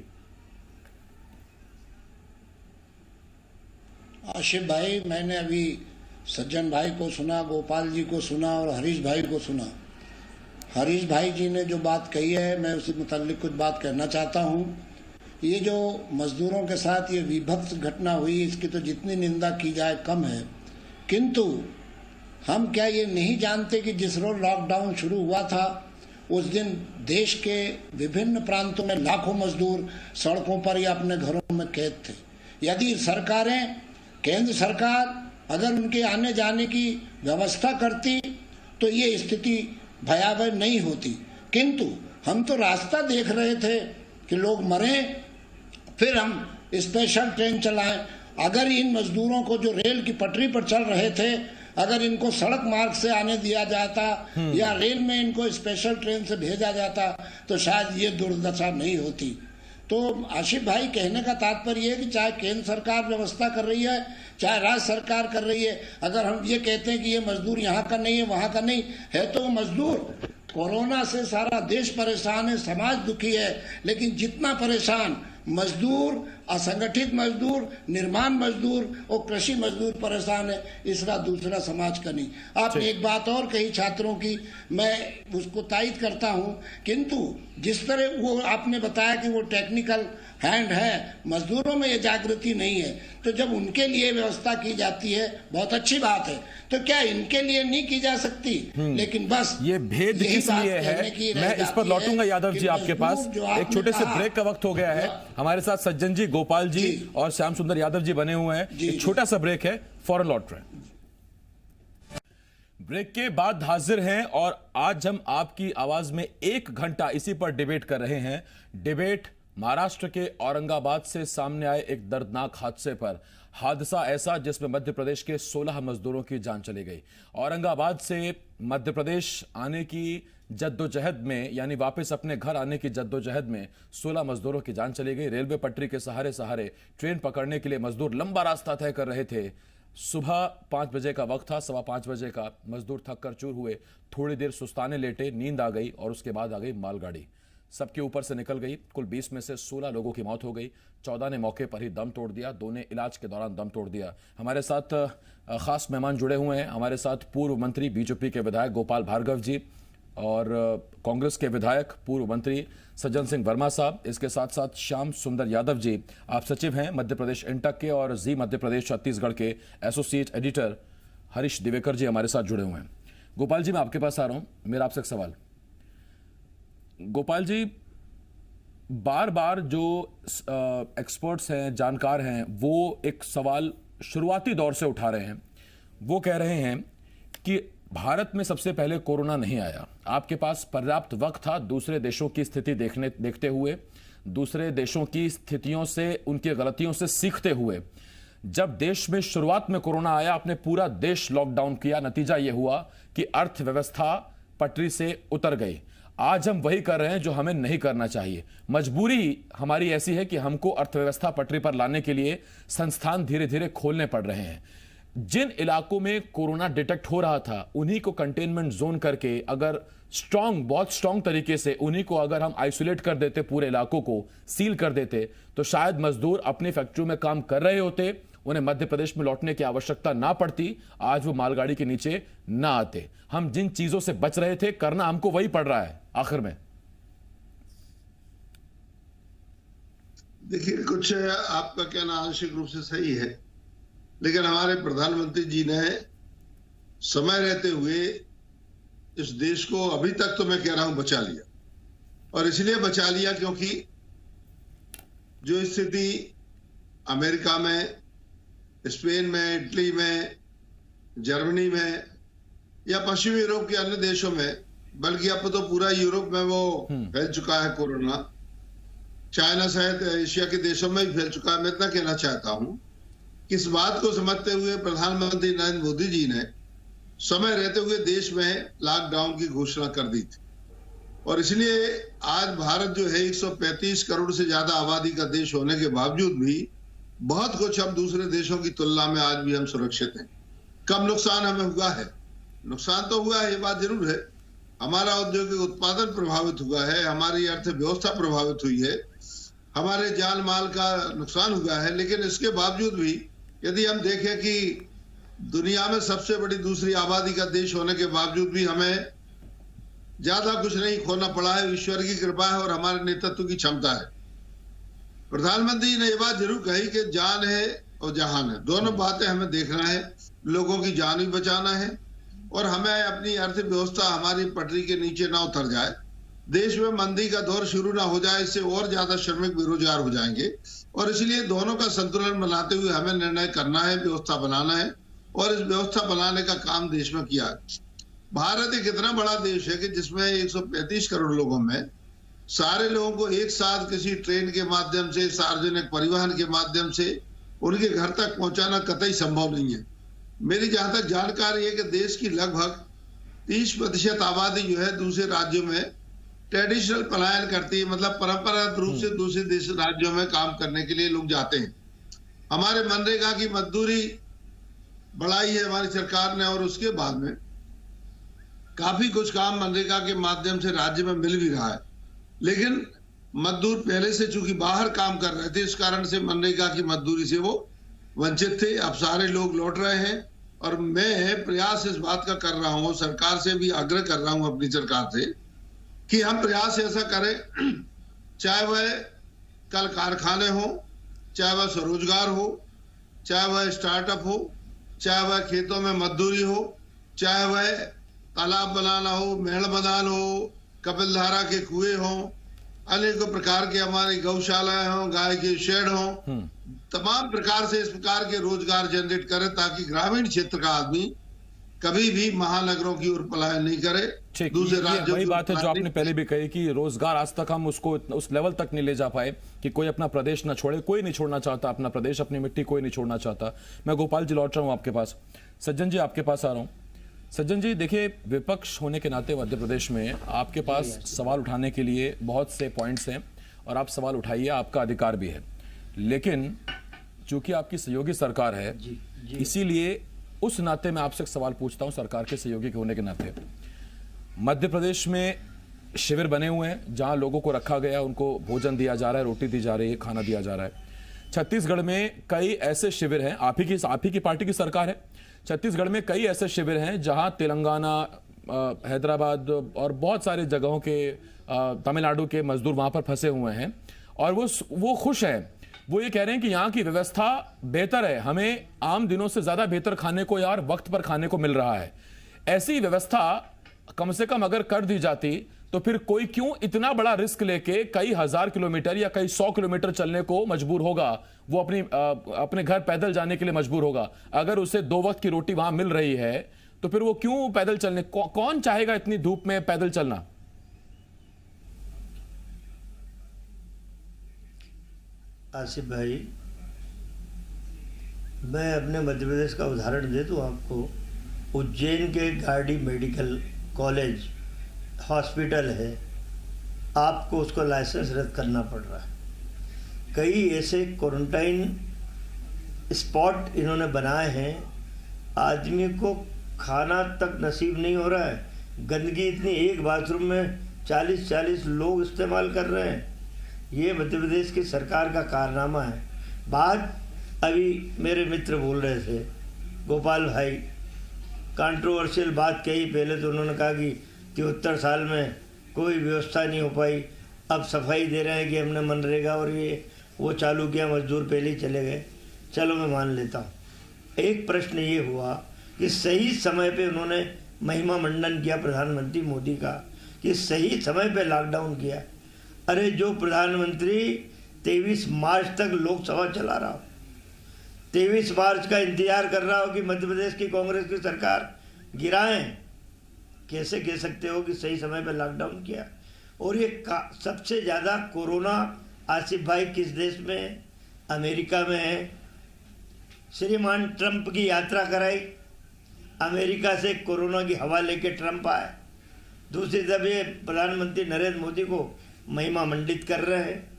आशिफ भाई, मैंने अभी सज्जन भाई को सुना, गोपाल जी को सुना और हरीश भाई को सुना। हरीश भाई जी ने जो बात कही है मैं उससे मुताल्लिक कुछ बात कहना चाहता हूं। ये जो मजदूरों के साथ ये विभत्स घटना हुई, इसकी तो जितनी निंदा की जाए कम है। किंतु हम क्या ये नहीं जानते कि जिस रोज लॉकडाउन शुरू हुआ था उस दिन देश के विभिन्न प्रांतों में लाखों मजदूर सड़कों पर या अपने घरों में कैद थे। यदि सरकारें, केंद्र सरकार अगर उनके आने जाने की व्यवस्था करती तो ये स्थिति भयावह नहीं होती। किंतु हम तो रास्ता देख रहे थे कि लोग मरें, फिर हम स्पेशल ट्रेन चलाएं। अगर इन मजदूरों को जो रेल की पटरी पर चल रहे थे, अगर इनको सड़क मार्ग से आने दिया जाता या रेल में इनको स्पेशल ट्रेन से भेजा जाता तो शायद ये दुर्दशा नहीं होती। तो आशिफ भाई, कहने का तात्पर्य है कि चाहे केंद्र सरकार व्यवस्था कर रही है, चाहे राज्य सरकार कर रही है, अगर हम ये कहते हैं कि ये मजदूर यहाँ का नहीं है, वहाँ का नहीं है, तो मजदूर, कोरोना से सारा देश परेशान है, समाज दुखी है, लेकिन जितना परेशान मजदूर, असंगठित मजदूर, निर्माण मजदूर और कृषि मजदूर परेशान है, इसका दूसरा समाज का नहीं। आपने एक बात और कही छात्रों की, मैं उसको तायद करता हूं, किंतु जिस तरह वो आपने बताया कि वो टेक्निकल हैंड है, मजदूरों में ये जागृति नहीं है, तो जब उनके लिए व्यवस्था की जाती है बहुत अच्छी बात है, तो क्या इनके लिए नहीं की जा सकती? लेकिन बस ये भेद किस लिए है, मैं इस पर लौटूंगा यादव जी आपके पास। एक छोटे से ब्रेक का वक्त हो गया है। हमारे साथ सज्जन जी, गोपाल जी और श्याम सुंदर यादव जी बने हुए हैं। एक छोटा सा ब्रेक है, फौरन लौट रहे हैं। ब्रेक के बाद हाजिर हैं और आज हम आपकी आवाज में 1 घंटा इसी पर डिबेट कर रहे हैं। डिबेट महाराष्ट्र के औरंगाबाद से सामने आए एक दर्दनाक हादसे पर। हादसा ऐसा जिसमें मध्य प्रदेश के 16 मजदूरों की जान चली गई। औरंगाबाद से मध्य प्रदेश आने की जद्दोजहद में, यानी वापस अपने घर आने की जद्दोजहद में 16 मजदूरों की जान चली गई। रेलवे पटरी के सहारे सहारे ट्रेन पकड़ने के लिए मजदूर लंबा रास्ता तय कर रहे थे। सुबह 5 बजे का वक्त था, 5:15 बजे का। मजदूर थक कर चूर हुए, थोड़ी देर सुस्ताने लेटे, नींद आ गई और उसके बाद आ गई मालगाड़ी, सबके ऊपर से निकल गई। कुल 20 में से 16 लोगों की मौत हो गई। 14 ने मौके पर ही दम तोड़ दिया, 2 ने इलाज के दौरान दम तोड़ दिया। हमारे साथ खास मेहमान जुड़े हुए हैं। हमारे साथ पूर्व मंत्री, बीजेपी के विधायक गोपाल भार्गव जी और कांग्रेस के विधायक पूर्व मंत्री सज्जन सिंह वर्मा साहब। इसके साथ साथ श्याम सुंदर यादव जी, आप सचिव हैं मध्य प्रदेश इंटक के, और जी मध्य प्रदेश छत्तीसगढ़ के एसोसिएट एडिटर हरीश दिवेकर जी हमारे साथ जुड़े हुए हैं। गोपाल जी, मैं आपके पास आ रहा हूं। मेरा आपसे एक सवाल। गोपाल जी, बार बार जो एक्सपर्ट्स हैं, जानकार हैं, वो एक सवाल शुरुआती दौर से उठा रहे हैं। वो कह रहे हैं कि भारत में सबसे पहले कोरोना नहीं आया, आपके पास पर्याप्त वक्त था दूसरे देशों की स्थिति देखते हुए, दूसरे देशों की स्थितियों से, उनकी गलतियों से सीखते हुए। जब देश में शुरुआत में कोरोना आया, आपने पूरा देश लॉकडाउन किया। नतीजा यह हुआ कि अर्थव्यवस्था पटरी से उतर गई। आज हम वही कर रहे हैं जो हमें नहीं करना चाहिए। मजबूरी हमारी ऐसी है कि हमको अर्थव्यवस्था पटरी पर लाने के लिए संस्थान धीरे धीरे खोलने पड़ रहे हैं। जिन इलाकों में कोरोना डिटेक्ट हो रहा था उन्हीं को कंटेनमेंट जोन करके, अगर बहुत स्ट्रांग तरीके से उन्हीं को अगर हम आइसोलेट कर देते, पूरे इलाकों को सील कर देते, तो शायद मजदूर अपनी फैक्ट्रियों में काम कर रहे होते उन्हें मध्य प्रदेश में लौटने की आवश्यकता ना पड़ती, आज वो मालगाड़ी के नीचे ना आते। हम जिन चीजों से बच रहे थे, करना हमको वही पड़ रहा है आखिर में। देखिए, कुछ आपका कहना आंशिक रूप से सही है, लेकिन हमारे प्रधानमंत्री जी ने समय रहते हुए इस देश को अभी तक तो मैं कह रहा हूं बचा लिया, और इसलिए बचा लिया क्योंकि जो स्थिति अमेरिका में, स्पेन में, इटली में, जर्मनी में या पश्चिमी यूरोप के अन्य देशों में, बल्कि अब तो पूरा यूरोप में वो फैल चुका है कोरोना, चाइना सहित एशिया के देशों में भी फैल चुका है। मैं इतना कहना चाहता हूं कि इस बात को समझते हुए प्रधानमंत्री नरेंद्र मोदी जी ने समय रहते हुए देश में लॉकडाउन की घोषणा कर दी थी, और इसलिए आज भारत जो है 135 करोड़ से ज्यादा आबादी का देश होने के बावजूद भी बहुत कुछ हम दूसरे देशों की तुलना में आज भी हम सुरक्षित हैं। कम नुकसान हमें हुआ है, नुकसान तो हुआ है, ये बात जरूर है। हमारा औद्योगिक उत्पादन प्रभावित हुआ है, हमारी अर्थव्यवस्था प्रभावित हुई है, हमारे जान माल का नुकसान हुआ है, लेकिन इसके बावजूद भी यदि हम देखें कि दुनिया में सबसे बड़ी दूसरी आबादी का देश होने के बावजूद भी हमें ज्यादा कुछ नहीं खोना पड़ा है। ईश्वर की कृपा है और हमारे नेतृत्व की क्षमता है। प्रधानमंत्री ने यह बात जरूर कही कि जान है और जहान है, दोनों बातें हमें देखना है। लोगों की जान भी बचाना है और हमें अपनी अर्थव्यवस्था हमारी पटरी के नीचे ना उतर जाए, देश में मंदी का दौर शुरू ना हो जाए, इससे और ज्यादा श्रमिक बेरोजगार हो जाएंगे। और इसलिए दोनों का संतुलन बनाते हुए हमें निर्णय करना है, व्यवस्था बनाना है, और इस व्यवस्था बनाने का काम देश में किया है। भारत एक इतना बड़ा देश है कि जिसमें 135 करोड़ लोगों में सारे लोगों को एक साथ किसी ट्रेन के माध्यम से, सार्वजनिक परिवहन के माध्यम से उनके घर तक पहुंचाना कतई संभव नहीं है। मेरी जहां तक जानकारी है कि देश की लगभग 30% आबादी जो है दूसरे राज्यों में ट्रेडिशनल पलायन करती है, मतलब परंपरागत रूप से दूसरे देश राज्यों में काम करने के लिए लोग जाते हैं। हमारे मनरेगा की मजदूरी बढ़ाई है हमारी सरकार ने, और उसके बाद में काफी कुछ काम मनरेगा के माध्यम से राज्य में मिल भी रहा है, लेकिन मजदूर पहले से चूंकि बाहर काम कर रहे थे, इस कारण से मनरेगा की मजदूरी से वो वंचित थे। अब सारे लोग लौट रहे हैं और मैं प्रयास इस बात का कर रहा हूं, सरकार से भी आग्रह कर रहा हूं अपनी सरकार से कि हम प्रयास ऐसा करें, चाहे वह कल कारखाने हो, चाहे वह स्वरोजगार हो, चाहे वह स्टार्टअप हो, चाहे वह खेतों में मजदूरी हो, चाहे वह तालाब बनाना हो, महल बनाना हो, कपिलधारा के कुएं हो, अनेकों प्रकार के हमारी गौशालाएं हो, गाय के शेड हो, तमाम प्रकार से इस प्रकार के रोजगार जनरेट करें ताकि ग्रामीण क्षेत्र का आदमी कभी भी महानगरों की ओर पलायन नहीं करे। दूसरे राज्यों वही बात है जो आपने पहले भी कही कि रोजगार आज तक हम उसको उस लेवल तक नहीं ले जा पाए कि कोई अपना प्रदेश ना छोड़े। कोई नहीं छोड़ना चाहता अपना प्रदेश, अपनी मिट्टी कोई नहीं छोड़ना चाहता। मैं गोपाल जी लौट रहा हूं आपके पास। सज्जन जी आपके पास आ रहा हूं। सज्जन जी देखिए, विपक्ष होने के नाते मध्य प्रदेश में आपके पास सवाल उठाने के लिए बहुत से पॉइंट्स हैं और आप सवाल उठाइए, आपका अधिकार भी है। लेकिन चूंकि आपकी सहयोगी सरकार है, इसीलिए उस नाते मैं आपसे एक सवाल पूछता हूं, सरकार के सहयोगी होने के नाते। मध्य प्रदेश में शिविर बने हुए हैं जहां लोगों को रखा गया, उनको भोजन दिया जा रहा है, रोटी दी जा रही है, खाना दिया जा रहा है। छत्तीसगढ़ में कई ऐसे शिविर हैं, आप ही की पार्टी की सरकार है। छत्तीसगढ़ में कई ऐसे शिविर हैं जहां तेलंगाना, हैदराबाद और बहुत सारी जगहों के, तमिलनाडु के मजदूर वहां पर फंसे हुए हैं और वो खुश हैं। वो ये कह रहे हैं कि यहाँ की व्यवस्था बेहतर है, हमें आम दिनों से ज्यादा बेहतर खाने को यार वक्त पर खाने को मिल रहा है। ऐसी व्यवस्था कम से कम अगर कर दी जाती तो फिर कोई क्यों इतना बड़ा रिस्क लेके कई हजार किलोमीटर या कई 100 किलोमीटर चलने को मजबूर होगा, वो अपने घर पैदल जाने के लिए मजबूर होगा। अगर उसे 2 वक्त की रोटी वहां मिल रही है तो फिर वो क्यों पैदल चलने, कौन चाहेगा इतनी धूप में पैदल चलना? आसिफ भाई, मैं अपने मध्य प्रदेश का उदाहरण दे दूं आपको। उज्जैन के गार्डी मेडिकल कॉलेज हॉस्पिटल है, आपको उसको लाइसेंस रद्द करना पड़ रहा है। कई ऐसे क्वारंटाइन स्पॉट इन्होंने बनाए हैं, आदमी को खाना तक नसीब नहीं हो रहा है। गंदगी इतनी, एक बाथरूम में 40-40 लोग इस्तेमाल कर रहे हैं। ये मध्य प्रदेश की सरकार का कारनामा है। बात अभी मेरे मित्र बोल रहे थे, गोपाल भाई, कंट्रोवर्शियल बात कही। पहले तो उन्होंने कहा कि 73 साल में कोई व्यवस्था नहीं हो पाई, अब सफाई दे रहे हैं कि हमने मनरेगा और ये वो चालू किया, मजदूर पहले ही चले गए। चलो मैं मान लेता हूँ। एक प्रश्न ये हुआ कि सही समय पे उन्होंने महिमा मंडन किया प्रधानमंत्री मोदी का कि सही समय पे लॉकडाउन किया। अरे जो प्रधानमंत्री 23 मार्च तक लोकसभा चला रहा हो, 23 मार्च का इंतजार कर रहा हो कि मध्य प्रदेश की कांग्रेस की सरकार गिराएं, कैसे कह सकते हो कि सही समय पे लॉकडाउन किया? और ये सबसे ज़्यादा कोरोना आसिफ भाई किस देश में है? अमेरिका में है। श्रीमान ट्रंप की यात्रा कराई, अमेरिका से कोरोना की हवा लेके ट्रंप आए। दूसरी तरफ ये प्रधानमंत्री नरेंद्र मोदी को महिमा मंडित कर रहे हैं।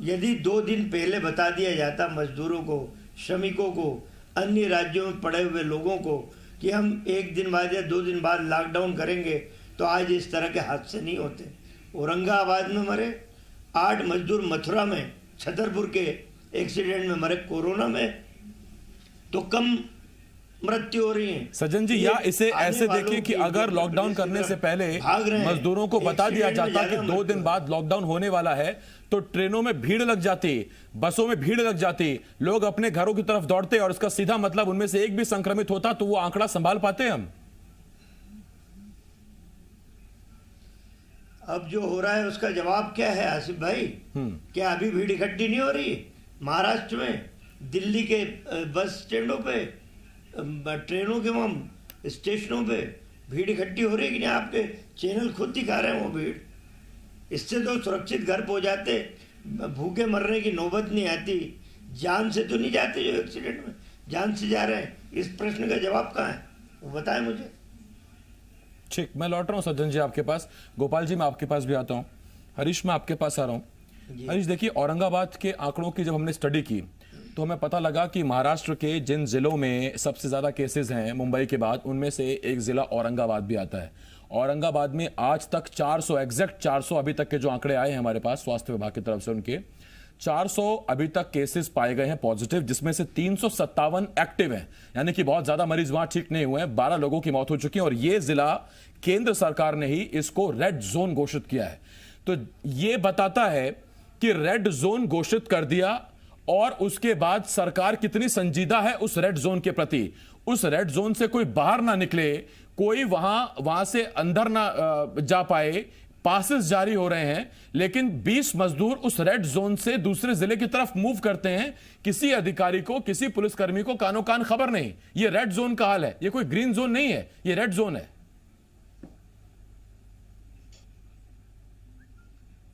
यदि 2 दिन पहले बता दिया जाता मजदूरों को, श्रमिकों को, अन्य राज्यों में पड़े हुए लोगों को कि हम 1 दिन बाद या 2 दिन बाद लॉकडाउन करेंगे, तो आज इस तरह के हादसे नहीं होते। औरंगाबाद में मरे 8 मजदूर, मथुरा में, छतरपुर के एक्सीडेंट में मरे कोरोना में, तो कम मृत्यु हो रही है। सज्जन जी, या इसे ऐसे देखिए कि अगर लॉकडाउन करने से पहले मजदूरों को बता दिया जाता कि 2 दिन बाद लॉकडाउन होने वाला है, तो ट्रेनों में भीड़ लग जाती, बसों में भीड़ लग जाती, लोग अपने घरों की तरफ दौड़ते और इसका सीधा मतलब उनमें से एक भी संक्रमित होता तो वो आंकड़ा संभाल पाते हम? अब जो हो रहा है उसका जवाब क्या है आसिफ भाई? क्या अभी भीड़ इकट्ठी नहीं हो रही? महाराष्ट्र में, दिल्ली के बस स्टैंडों पे, ट्रेनों के वहाँ स्टेशनों पे भीड़ इकट्ठी हो रही है कि नहीं? आपके चैनल खुद दिखा रहे हैं वो भीड़। इससे तो सुरक्षित घर पहुँच जाते, भूखे मरने की नौबत नहीं आती, जान से तो नहीं जाते जो एक्सीडेंट में जान से जा रहे हैं। इस प्रश्न का जवाब कहाँ है, वो बताएं मुझे। ठीक, मैं लौट रहा हूँ सज्जन जी आपके पास। गोपाल जी मैं आपके पास भी आता हूँ। हरीश मैं आपके पास आ रहा हूँ। हरीश देखिए, औरंगाबाद के आंकड़ों की जब हमने स्टडी की तो हमें पता लगा कि महाराष्ट्र के जिन जिलों में सबसे ज्यादा केसेस हैं मुंबई के बाद, उनमें से एक जिला औरंगाबाद भी आता है। औरंगाबाद में आज तक 400, एग्जैक्ट 400 अभी तक के जो आंकड़े आए हैं हमारे पास स्वास्थ्य विभाग की तरफ से, उनके 400 अभी तक केसेस पाए गए हैं पॉजिटिव, जिसमें से 357 एक्टिव हैं, यानी कि बहुत ज्यादा मरीज वहां ठीक नहीं हुए हैं। 12 लोगों की मौत हो चुकी है और यह जिला केंद्र सरकार ने ही इसको रेड जोन घोषित किया है। तो यह बताता है कि रेड जोन घोषित कर दिया और उसके बाद सरकार कितनी संजीदा है उस रेड जोन के प्रति। उस रेड जोन से कोई बाहर ना निकले, कोई वहां से अंदर ना जा पाए, पासेस जारी हो रहे हैं, लेकिन 20 मजदूर उस रेड जोन से दूसरे जिले की तरफ मूव करते हैं। किसी अधिकारी को, किसी पुलिसकर्मी को कानो कान खबर नहीं। यह रेड जोन का हाल है, यह कोई ग्रीन जोन नहीं है, यह रेड जोन है।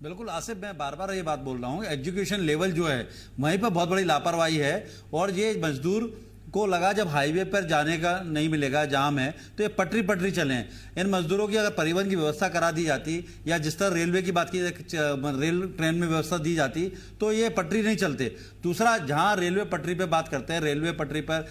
बिल्कुल आसिफ, मैं बार बार ये बात बोल रहा हूँ, एजुकेशन लेवल जो है वहीं पर बहुत बड़ी लापरवाही है। और ये मजदूर को लगा जब हाईवे पर जाने का नहीं मिलेगा, जाम है, तो ये पटरी चलें। इन मजदूरों की अगर परिवहन की व्यवस्था करा दी जाती, या जिस तरह रेलवे की बात की, रेल ट्रेन में व्यवस्था दी जाती, तो ये पटरी नहीं चलते। दूसरा, जहाँ रेलवे पटरी पे बात करते हैं, रेलवे पटरी पर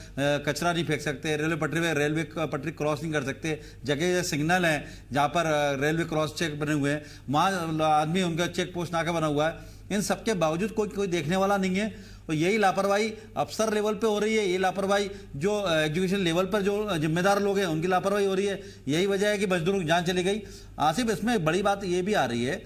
कचरा नहीं फेंक सकते, रेलवे पटरी पर रेलवे पटरी क्रॉस नहीं कर सकते, जगह सिग्नल हैं जहाँ पर रेलवे क्रॉस चेक बने हुए हैं, वहाँ आदमी उनका चेक पोस्ट नाका बना हुआ है। इन सबके बावजूद कोई देखने वाला नहीं है। तो यही लापरवाही अफसर लेवल पे हो रही है, ये लापरवाही जो एजुकेशन लेवल पर जो जिम्मेदार लोग हैं उनकी लापरवाही हो रही है। यही वजह है कि मजदूरों की जान चली गई। आसिफ, इसमें बड़ी बात ये भी आ रही है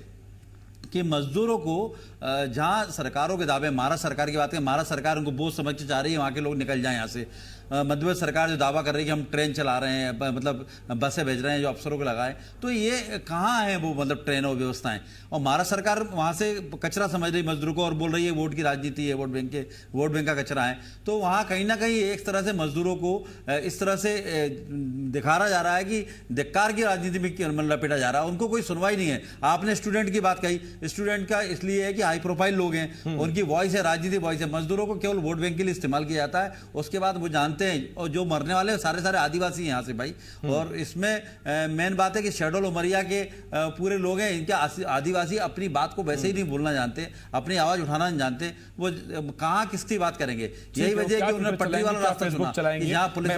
कि मजदूरों को जहां सरकारों के दावे, महाराष्ट्र सरकार की बात करें, महाराष्ट्र सरकार उनको बोझ समझ के चाह रही है वहाँ के लोग निकल जाएं यहाँ से। मध्य प्रदेश सरकार जो दावा कर रही है कि हम ट्रेन चला रहे हैं, मतलब बसें भेज रहे हैं जो अफसरों को लगाएं, तो ये कहाँ है वो, मतलब ट्रेन और व्यवस्थाएं। और महाराष्ट्र सरकार वहाँ से कचरा समझ रही मजदूरों को और बोल रही है वोट की राजनीति है, वोट बैंक का कचरा है। तो वहाँ कहीं ना कहीं एक तरह से मजदूरों को इस तरह से दिखाया जा रहा है कि धिक्कार की राजनीति में लपेटा जा रहा है, उनको कोई सुनवाई नहीं है। आपने स्टूडेंट की बात कही, स्टूडेंट का इसलिए है कि हाई प्रोफाइल लोग हैं, उनकी वॉइस है, राजनीतिक वॉइस है। मजदूरों को केवल वोट बैंक के लिए इस्तेमाल किया जाता है। उसके बाद वो जानते हैं, और जो मरने वाले सारे आदिवासी हैं यहाँ से भाई। और इसमें मेन बात है कि शेड्यूल उमरिया के पूरे लोग हैं, इनके आदिवासी अपनी बात को वैसे ही नहीं बोलना जानते, अपनी आवाज उठाना नहीं जानते, वो कहाँ किसकी बात करेंगे। यही वजह है कि उन्होंने पटरी वाला रास्ता चुना। यहाँ पुलिस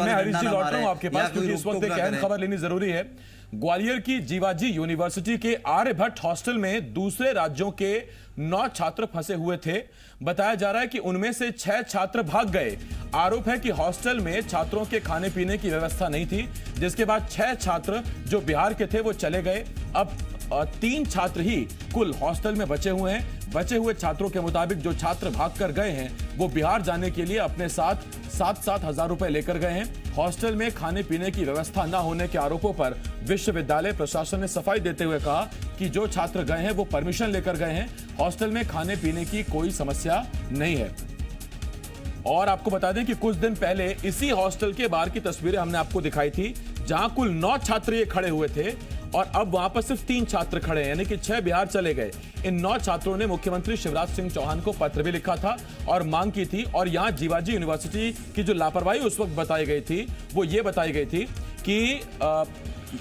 वाले खबर लेनी जरूरी है। ग्वालियर की जीवाजी यूनिवर्सिटी के आर्यभट्ट हॉस्टल में दूसरे राज्यों के 9 छात्र फंसे हुए थे। बताया जा रहा है कि उनमें से 6 छात्र भाग गए। आरोप है कि हॉस्टल में छात्रों के खाने पीने की व्यवस्था नहीं थी, जिसके बाद 6 छात्र जो बिहार के थे वो चले गए। अब 3 छात्र ही कुल हॉस्टल में बचे हुए हैं। बचे हुए छात्रों के मुताबिक जो छात्र भागकर गए हैं वो बिहार जाने के लिए अपने साथ 7-7 हजार रुपए लेकर गए हैं। हॉस्टल में खाने पीने की व्यवस्था न होने के आरोपों पर विश्वविद्यालय प्रशासन ने सफाई देते हुए कहा कि जो छात्र गए हैं वो परमिशन लेकर गए हैं। हॉस्टल में खाने पीने की कोई समस्या नहीं है। और आपको बता दें कि कुछ दिन पहले इसी हॉस्टल के बाहर की तस्वीरें हमने आपको दिखाई थी, जहां कुल 9 छात्र ये खड़े हुए थे और अब वहां पर सिर्फ 3 छात्र खड़े हैं, यानी कि 6 बिहार चले गए। इन 9 छात्रों ने मुख्यमंत्री शिवराज सिंह चौहान को पत्र भी लिखा था और मांग की थी। और यहां जीवाजी यूनिवर्सिटी की जो लापरवाही उस वक्त बताई गई थी वो ये बताई गई थी कि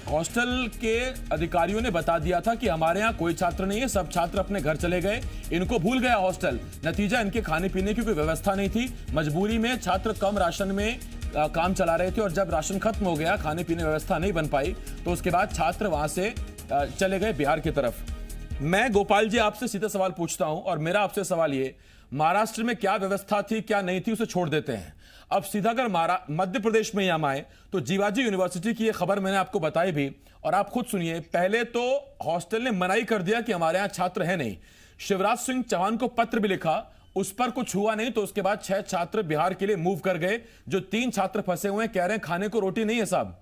हॉस्टल के अधिकारियों ने बता दिया था कि हमारे यहाँ कोई छात्र नहीं है, सब छात्र अपने घर चले गए, इनको भूल गया हॉस्टल। नतीजा इनके खाने पीने की कोई व्यवस्था नहीं थी। मजबूरी में छात्र कम राशन में काम चला रहे थे और जब राशन खत्म हो गया, खाने पीने व्यवस्था नहीं बन पाई, तो उसके बाद छात्र वहां से चले गए बिहार की तरफ। मैं गोपाल जी आपसे सीधा सवाल पूछता हूं और मेरा आपसे सवाल ये, महाराष्ट्र में क्या व्यवस्था थी क्या नहीं थी उसे छोड़ देते हैं। अब सीधा अगर मध्य प्रदेश में ही हम आए तो जीवाजी यूनिवर्सिटी की ये खबर मैंने आपको बताई भी और आप खुद सुनिए। पहले तो हॉस्टल ने मनाही कर दिया कि हमारे यहां छात्र है नहीं। शिवराज सिंह चौहान को पत्र भी लिखा, उस पर कुछ हुआ नहीं, तो उसके बाद 6 छात्र बिहार के लिए मूव कर गए। जो 3 छात्र फंसे हुए हैं कह रहे हैं खाने को रोटी नहीं है साहब।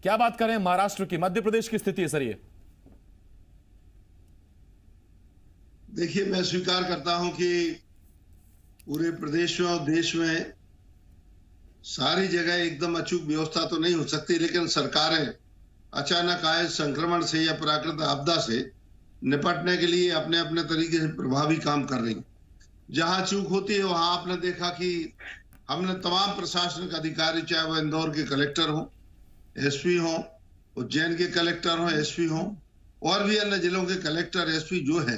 क्या बात कर रहे हैं महाराष्ट्र की, मध्य प्रदेश की स्थिति है सर ये। देखिए, मैं स्वीकार करता हूं कि पूरे प्रदेश में और देश में सारी जगह एकदम अचूक व्यवस्था तो नहीं हो सकती, लेकिन सरकारें अचानक आए संक्रमण से या प्राकृतिक आपदा से निपटने के लिए अपने अपने तरीके से प्रभावी काम कर रही। जहां चूक होती है वहां आपने देखा कि हमने तमाम प्रशासनिक अधिकारी, चाहे वो इंदौर के कलेक्टर हो, एसपी हो, उज्जैन के कलेक्टर हो, एसपी हो, और भी अन्य जिलों के कलेक्टर, एसपी जो है,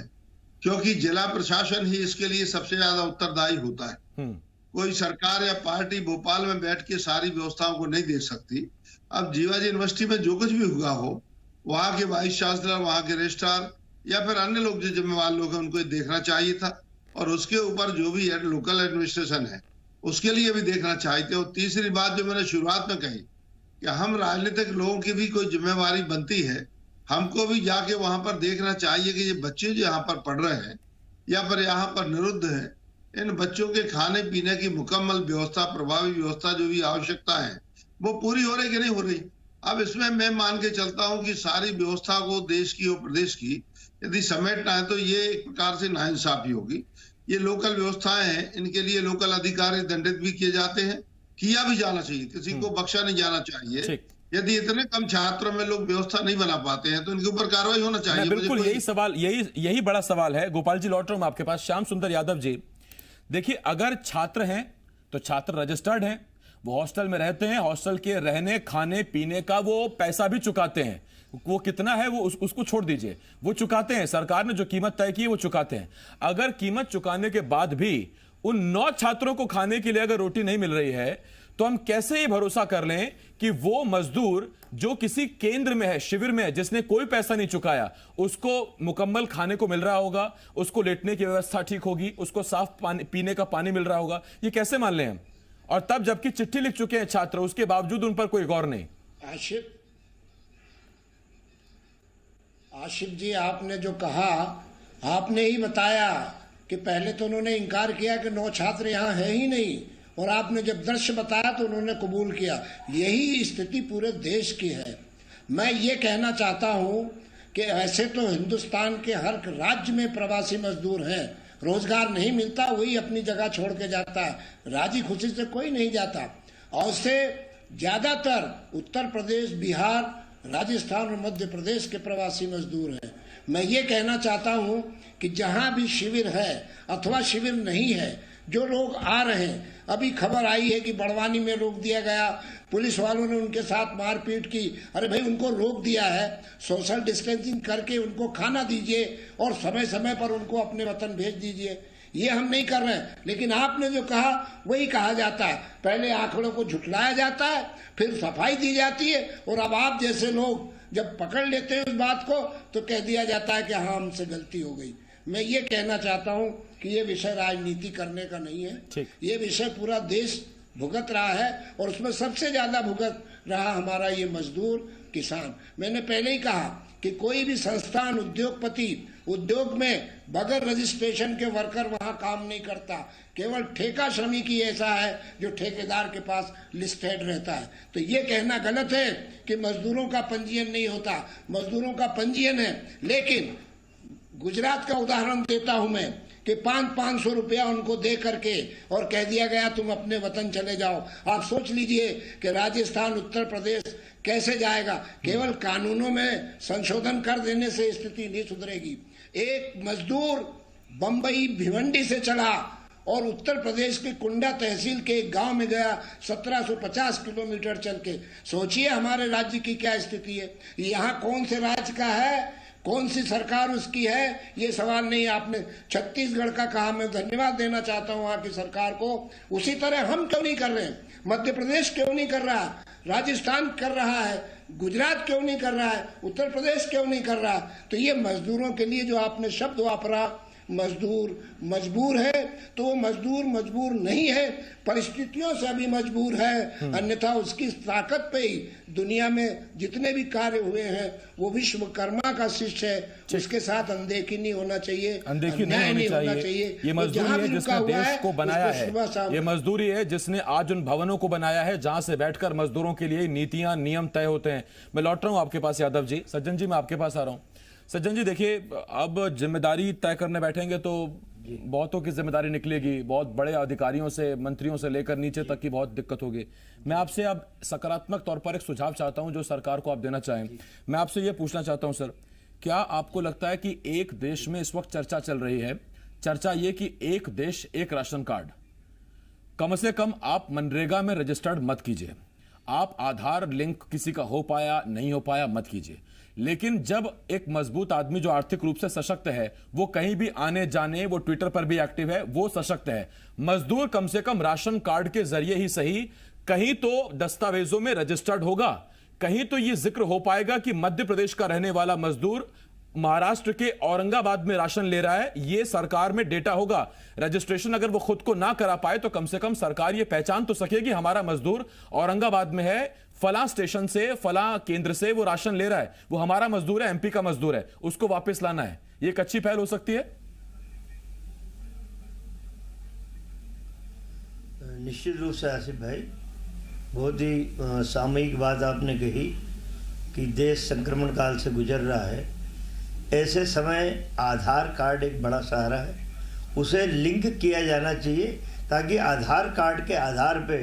क्योंकि जिला प्रशासन ही इसके लिए सबसे ज्यादा उत्तरदायी होता है। कोई सरकार या पार्टी भोपाल में बैठ के सारी व्यवस्थाओं को नहीं देख सकती। अब जीवाजी यूनिवर्सिटी में जो कुछ भी हुआ हो, वहां के वाइस चांसलर, वहां के रजिस्ट्रार या फिर अन्य लोग जो जिम्मेवार लोग हैं उनको देखना चाहिए था, और उसके ऊपर जो भी लोकल एडमिनिस्ट्रेशन है उसके लिए भी देखना चाहिए थे। और तीसरी बात जो मैंने शुरुआत में कही कि हम राजनीतिक लोगों की भी कोई जिम्मेवारी बनती है, हमको भी जाके वहां पर देखना चाहिए कि ये बच्चे जो यहाँ पर पढ़ रहे हैं या फिर यहाँ पर निरुद्ध हैं, इन बच्चों के खाने पीने की मुकम्मल व्यवस्था, प्रभावी व्यवस्था जो भी आवश्यकता है वो पूरी हो रही कि नहीं हो रही। अब इसमें मैं मान के चलता हूं कि सारी व्यवस्था को देश की और प्रदेश की यदि समेटना है तो ये एक प्रकार से नाइंसाफी होगी। ये लोकल व्यवस्थाएं हैं, इनके लिए लोकल अधिकारी दंडित भी किए जाते हैं, किया भी जाना चाहिए, किसी को बख्शा नहीं जाना चाहिए। यदि इतने कम छात्रों में लोग व्यवस्था नहीं बना पाते हैं तो इनके ऊपर कार्रवाई होना चाहिए। बिल्कुल यही सवाल, यही बड़ा सवाल है। गोपाल जी लौट रहा हूं आपके पास। श्याम सुंदर यादव जी, देखिए अगर छात्र हैं तो छात्र रजिस्टर्ड हैं, वो हॉस्टल में रहते हैं, हॉस्टल के रहने खाने पीने का वो पैसा भी चुकाते हैं। वो कितना है वो उसको छोड़ दीजिए, वो चुकाते हैं, सरकार ने जो कीमत तय की है वो चुकाते हैं। अगर कीमत चुकाने के बाद भी उन 9 छात्रों को खाने के लिए अगर रोटी नहीं मिल रही है तो हम कैसे ये भरोसा कर लें कि वो मजदूर जो किसी केंद्र में है, शिविर में है, जिसने कोई पैसा नहीं चुकाया, उसको मुकम्मल खाने को मिल रहा होगा, उसको लेटने की व्यवस्था ठीक होगी, उसको साफ पानी, पीने का पानी मिल रहा होगा। ये कैसे मान लें हम? और तब जबकि चिट्ठी लिख चुके हैं छात्र, उसके बावजूद उन पर कोई गौर नहीं। आशिफ जी, आपने जो कहा, आपने ही बताया कि पहले तो उन्होंने इनकार किया कि 9 छात्र यहाँ है ही नहीं, और आपने जब दृश्य बताया तो उन्होंने कबूल किया। यही स्थिति पूरे देश की है। मैं ये कहना चाहता हूँ कि ऐसे तो हिंदुस्तान के हर राज्य में प्रवासी मजदूर हैं, रोजगार नहीं मिलता, वही अपनी जगह छोड़ के जाता है, राजी खुशी से कोई नहीं जाता। और उससे ज्यादातर उत्तर प्रदेश, बिहार, राजस्थान और मध्य प्रदेश के प्रवासी मजदूर हैं। मैं ये कहना चाहता हूँ कि जहाँ भी शिविर है अथवा शिविर नहीं है, जो लोग आ रहे हैं, अभी खबर आई है कि बड़वानी में रोक दिया गया, पुलिस वालों ने उनके साथ मारपीट की। अरे भाई, उनको रोक दिया है, सोशल डिस्टेंसिंग करके उनको खाना दीजिए और समय समय पर उनको अपने वतन भेज दीजिए। ये हम नहीं कर रहे हैं, लेकिन आपने जो कहा वही कहा जाता है। पहले आंकड़ों को झुठलाया जाता है, फिर सफाई दी जाती है, और अब आप जैसे लोग जब पकड़ लेते हैं उस बात को तो कह दिया जाता है कि हाँ, हमसे गलती हो गई। मैं ये कहना चाहता हूं कि ये विषय राजनीति करने का नहीं है। ये विषय पूरा देश भुगत रहा है और उसमें सबसे ज्यादा भुगत रहा हमारा ये मजदूर किसान। मैंने पहले ही कहा कि कोई भी संस्थान उद्योगपति उद्योग में बगैर रजिस्ट्रेशन के वर्कर वहां काम नहीं करता। केवल ठेका श्रमिक ही ऐसा है जो ठेकेदार के पास लिस्टेड रहता है। तो ये कहना गलत है कि मजदूरों का पंजीयन नहीं होता, मजदूरों का पंजीयन है। लेकिन गुजरात का उदाहरण देता हूं मैं कि 500 रुपया उनको दे करके और कह दिया गया तुम अपने वतन चले जाओ। आप सोच लीजिए कि राजस्थान उत्तर प्रदेश कैसे जाएगा। केवल कानूनों में संशोधन कर देने से स्थिति नहीं सुधरेगी। एक मजदूर बंबई भिवंडी से चला और उत्तर प्रदेश के कुंडा तहसील के एक गांव में गया 1750 किलोमीटर चल के। सोचिए हमारे राज्य की क्या स्थिति है। यहाँ कौन से राज्य का है, कौन सी सरकार उसकी है, ये सवाल नहीं। आपने छत्तीसगढ़ का कहा, मैं धन्यवाद देना चाहता हूँ वहाँ की सरकार को। उसी तरह हम क्यों नहीं कर रहे हैं? मध्य प्रदेश क्यों नहीं कर रहा? राजस्थान कर रहा है, गुजरात क्यों नहीं कर रहा है, उत्तर प्रदेश क्यों नहीं कर रहा? तो ये मजदूरों के लिए जो आपने शब्द वापरा, मजदूर मजबूर है, तो वो मजदूर मजबूर नहीं है, परिस्थितियों से अभी मजबूर है। अन्यथा उसकी ताकत पे ही दुनिया में जितने भी कार्य हुए हैं वो विश्वकर्मा का शिष्य है। उसके साथ अनदेखी नहीं होना चाहिए, अनदेखी नहीं होना चाहिए। ये मजदूरी है जिसने देश को बनाया है, ये मजदूरी है जिसने आज उन भवनों को बनाया है जहां से बैठकर मजदूरों के लिए नीतियां नियम तय होते हैं। मैं लौट रहा हूं आपके पास यादव जी। सज्जन जी मैं आपके पास आ रहा हूं। सज्जन जी देखिए, अब जिम्मेदारी तय करने बैठेंगे तो बहुतों की जिम्मेदारी निकलेगी, बहुत बड़े अधिकारियों से, मंत्रियों से लेकर नीचे तक की बहुत दिक्कत होगी। मैं आपसे अब सकारात्मक तौर पर एक सुझाव चाहता हूं जो सरकार को आप देना चाहें। मैं आपसे यह पूछना चाहता हूं सर, क्या आपको लगता है कि एक देश में इस वक्त चर्चा चल रही है, चर्चा ये कि एक देश एक राशन कार्ड, कम से कम आप मनरेगा में रजिस्टर्ड मत कीजिए, आप आधार लिंक किसी का हो पाया नहीं हो पाया मत कीजिए, लेकिन जब एक मजबूत आदमी जो आर्थिक रूप से सशक्त है वो कहीं भी आने जाने, वो ट्विटर पर भी एक्टिव है, वो सशक्त है, मजदूर कम से कम राशन कार्ड के जरिए ही सही कहीं तो दस्तावेजों में रजिस्टर्ड होगा, कहीं तो ये जिक्र हो पाएगा कि मध्य प्रदेश का रहने वाला मजदूर महाराष्ट्र के औरंगाबाद में राशन ले रहा है, ये सरकार में डेटा होगा। रजिस्ट्रेशन अगर वो खुद को ना करा पाए तो कम से कम सरकार ये पहचान तो सकेगी हमारा मजदूर औरंगाबाद में है, फला स्टेशन से, फला केंद्र से वो राशन ले रहा है, वो हमारा मजदूर है, एमपी का मजदूर है, उसको वापस लाना है। ये एक अच्छी पहल हो सकती है। निश्चित रूप से आसिफ भाई, बहुत ही सामयिक बात आपने कही कि देश संक्रमण काल से गुजर रहा है। ऐसे समय आधार कार्ड एक बड़ा सहारा है, उसे लिंक किया जाना चाहिए ताकि आधार कार्ड के आधार पे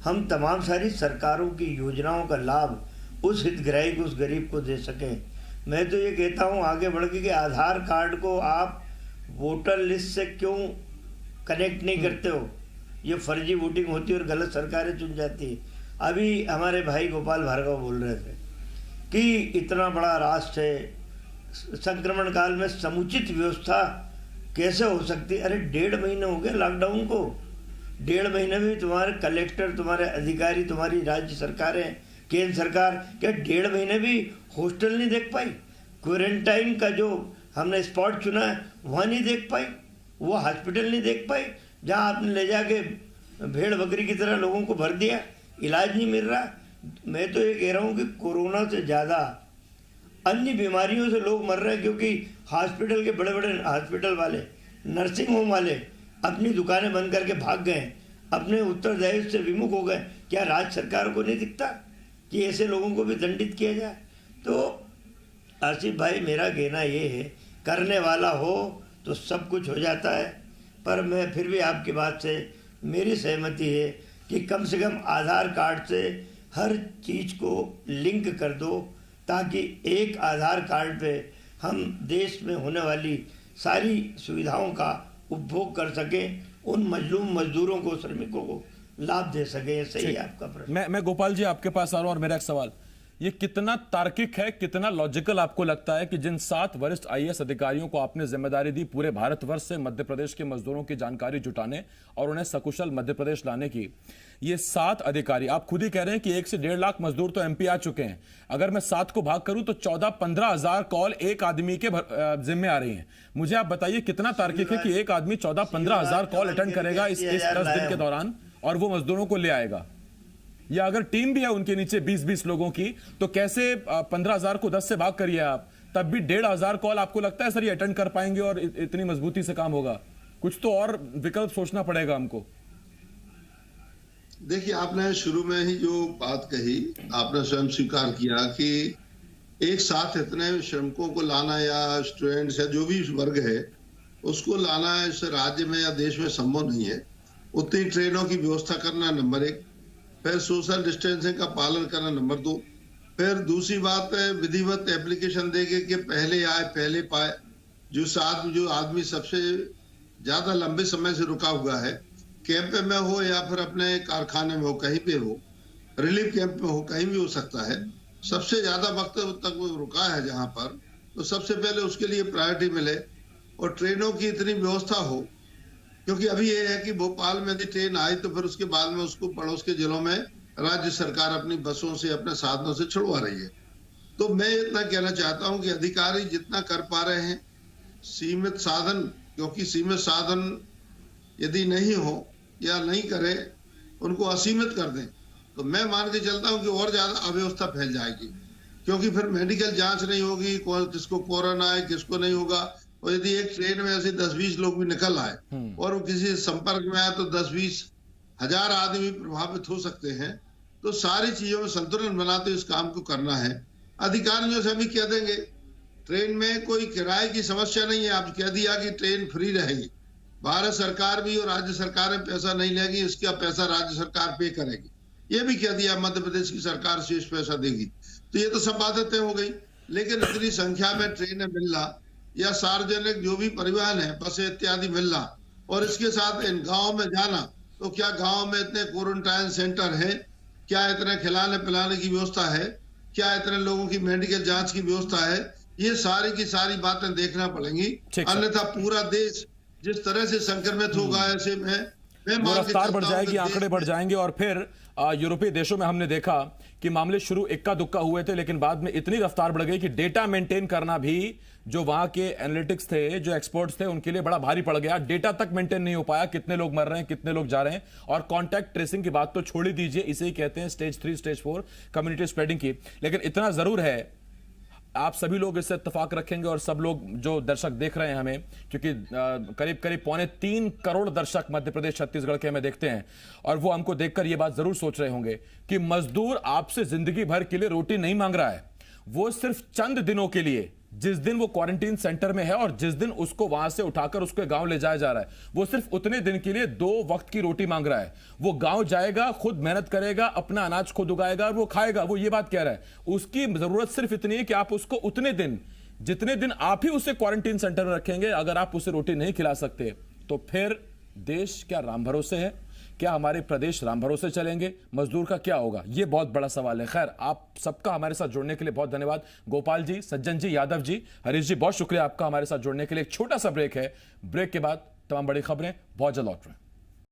हम तमाम सारी सरकारों की योजनाओं का लाभ उस हितग्राही को, उस गरीब को दे सकें। मैं तो ये कहता हूँ आगे बढ़ के कि आधार कार्ड को आप वोटर लिस्ट से क्यों कनेक्ट नहीं करते हो? ये फर्जी वोटिंग होती है और गलत सरकारें चुन जाती है। अभी हमारे भाई गोपाल भार्गव बोल रहे थे कि इतना बड़ा राष्ट्र है, संक्रमण काल में समुचित व्यवस्था कैसे हो सकती है? अरे 1.5 महीने हो गए लॉकडाउन को, 1.5 महीने में तुम्हारे कलेक्टर, तुम्हारे अधिकारी, तुम्हारी राज्य सरकारें, केंद्र सरकार क्या 1.5 महीने भी हॉस्टल नहीं देख पाई? क्वारंटाइन का जो हमने स्पॉट चुना है वहाँ नहीं देख पाई, वो हॉस्पिटल नहीं देख पाई जहाँ आपने ले जाके भेड़ बकरी की तरह लोगों को भर दिया, इलाज नहीं मिल रहा। मैं तो ये कह रहा हूँ कि कोरोना से ज़्यादा अन्य बीमारियों से लोग मर रहे हैं, क्योंकि हॉस्पिटल के बड़े बड़े हॉस्पिटल वाले, नर्सिंग होम वाले अपनी दुकानें बंद करके भाग गए, अपने उत्तरदायित्व से विमुख हो गए। क्या राज्य सरकार को नहीं दिखता कि ऐसे लोगों को भी दंडित किया जाए? तो आसिफ भाई, मेरा कहना ये है, करने वाला हो तो सब कुछ हो जाता है। पर मैं फिर भी आपकी बात से मेरी सहमति है कि कम से कम आधार कार्ड से हर चीज़ को लिंक कर दो ताकि एक आधार कार्ड पे हम देश में होने वाली सारी सुविधाओं का उपभोग कर सकें, उन मजलूम मजदूरों को, श्रमिकों को लाभ दे सकें। सही है आपका प्रश्न। मैं गोपाल जी आपके पास आ रहा हूँ और मेरा एक सवाल, ये कितना तार्किक है, कितना लॉजिकल आपको लगता है कि जिन 7 वरिष्ठ आईएएस अधिकारियों को आपने जिम्मेदारी दी पूरे भारतवर्ष से मध्य प्रदेश के मजदूरों की जानकारी जुटाने और उन्हें सकुशल मध्य प्रदेश लाने की, ये 7 अधिकारी, आप खुद ही कह रहे हैं कि 1 से 1.5 लाख मजदूर तो एमपी आ चुके हैं। अगर मैं 7 को भाग करूं तो 14-15 हजार कॉल एक आदमी के जिम्मे आ रही हैं। मुझे आप बताइए कितना तार्किक है कि एक आदमी 14-15 हजार कॉल अटेंड करेगा इस 10 दिन के दौरान और वो मजदूरों को ले आएगा। या अगर टीम भी है उनके नीचे 20-20 लोगों की, तो कैसे 15,000 को 10 से भाग करिए आप, तब भी 1,500 कॉल आपको लगता है सर ये अटेंड कर पाएंगे और इतनी मजबूती से काम होगा? कुछ तो और विकल्प सोचना पड़ेगा हमको। देखिए, आपने शुरू में ही जो बात कही, आपने स्वयं स्वीकार किया कि एक साथ इतने श्रमिकों को लाना या स्टूडेंट्स या जो भी वर्ग है उसको लाना इस राज्य में या देश में संभव नहीं है। उतनी ट्रेनों की व्यवस्था करना नंबर 1, फिर सोशल डिस्टेंसिंग का पालन करना नंबर 2, फिर दूसरी बात है विधिवत एप्लीकेशन देके कि पहले आए पहले पाए। जो आदमी सबसे ज्यादा लंबे समय से रुका हुआ है, कैंप में हो या फिर अपने कारखाने में हो, कहीं पे हो, रिलीफ कैंप में हो, कहीं भी हो सकता है, सबसे ज्यादा वक्त तक वो रुका है जहां पर, तो सबसे पहले उसके लिए प्रायोरिटी मिले और ट्रेनों की इतनी व्यवस्था हो। क्योंकि अभी ये है कि भोपाल में यदि ट्रेन आई तो फिर उसके बाद में उसको पड़ोस के जिलों में राज्य सरकार अपनी बसों से अपने साधनों से छुड़वा रही है। तो मैं इतना कहना चाहता हूं कि अधिकारी जितना कर पा रहे हैं सीमित साधन, क्योंकि सीमित साधन यदि नहीं हो या नहीं करे, उनको असीमित कर दें, तो मैं मान के चलता हूं कि और ज्यादा अव्यवस्था फैल जाएगी। क्योंकि फिर मेडिकल जांच नहीं होगी, किसको कोरोना है किसको नहीं होगा। और यदि एक ट्रेन में ऐसे 10-20 लोग भी निकल आए और वो किसी संपर्क में आए तो 10-20 हजार आदमी प्रभावित हो सकते हैं। तो सारी चीजों में संतुलन बनाते इस काम को करना है। अधिकारियों से भी कह देंगे ट्रेन में कोई किराए की समस्या नहीं है, आप कह दिया कि ट्रेन फ्री रहेगी, भारत सरकार भी और राज्य सरकारें पैसा नहीं लेगी, इसका पैसा राज्य सरकार पे करेगी, ये भी कह दिया मध्य प्रदेश की सरकार शेष पैसा देगी। तो ये तो सब बातें हो गई। लेकिन इतनी संख्या में ट्रेनें मिलना या सार्वजनिक जो भी परिवहन है, बसें इत्यादि मिलना, और इसके साथ इन गाँव में जाना, तो क्या गाँव में इतने क्वारंटाइन सेंटर है, क्या इतने खिलाने पिलाने की व्यवस्था है, क्या इतने लोगों की मेडिकल जांच की व्यवस्था है, ये सारी की सारी बातें देखना पड़ेंगी। अन्यथा पूरा देश जिस तरह से संक्रमित होगा, ऐसे में रफ्तार बढ़ जाएगी, आंकड़े बढ़ जाएंगे। और फिर यूरोपीय देशों में हमने देखा कि मामले शुरू इक्का दुक्का हुए थे, लेकिन बाद में इतनी रफ्तार बढ़ गई कि डेटा मेंटेन करना भी जो वहां के एनालिटिक्स थे, जो एक्सपर्ट्स थे, उनके लिए बड़ा भारी पड़ गया। डेटा तक मेंटेन नहीं हो पाया, कितने लोग मर रहे हैं, कितने लोग जा रहे हैं। और कॉन्टैक्ट ट्रेसिंग की बात तो छोड़ ही दीजिए, इसे ही कहते हैं स्टेज 3 स्टेज 4 कम्युनिटी स्प्रेडिंग की। लेकिन इतना जरूर है, आप सभी लोग इससे इत्तेफाक रखेंगे और सब लोग जो दर्शक देख रहे हैं हमें, क्योंकि करीब करीब 3.25 करोड़ दर्शक मध्य प्रदेश छत्तीसगढ़ के हमें देखते हैं, और वो हमको देखकर ये बात जरूर सोच रहे होंगे कि मजदूर आपसे जिंदगी भर के लिए रोटी नहीं मांग रहा है, वो सिर्फ चंद दिनों के लिए, जिस दिन वो क्वारंटीन सेंटर में है और जिस दिन उसको वहां से उठाकर उसके गांव ले जाया जा रहा है, वो सिर्फ उतने दिन के लिए 2 वक्त की रोटी मांग रहा है। वो गांव जाएगा, खुद मेहनत करेगा, अपना अनाज खुद उगाएगा और वो खाएगा। वो ये बात कह रहा है, उसकी जरूरत सिर्फ इतनी है कि आप उसको उतने दिन, जितने दिन आप ही उसे क्वारंटीन सेंटर में रखेंगे, अगर आप उसे रोटी नहीं खिला सकते तो फिर देश क्या राम भरोसे है? क्या हमारे प्रदेश राम भरोसे चलेंगे? मजदूर का क्या होगा? ये बहुत बड़ा सवाल है। खैर, आप सबका हमारे साथ जुड़ने के लिए बहुत धन्यवाद। गोपाल जी, सज्जन जी, यादव जी, हरीश जी, बहुत शुक्रिया आपका हमारे साथ जुड़ने के लिए। एक छोटा सा ब्रेक है, ब्रेक के बाद तमाम बड़ी खबरें बहुत जल्द लौट रहे हैं।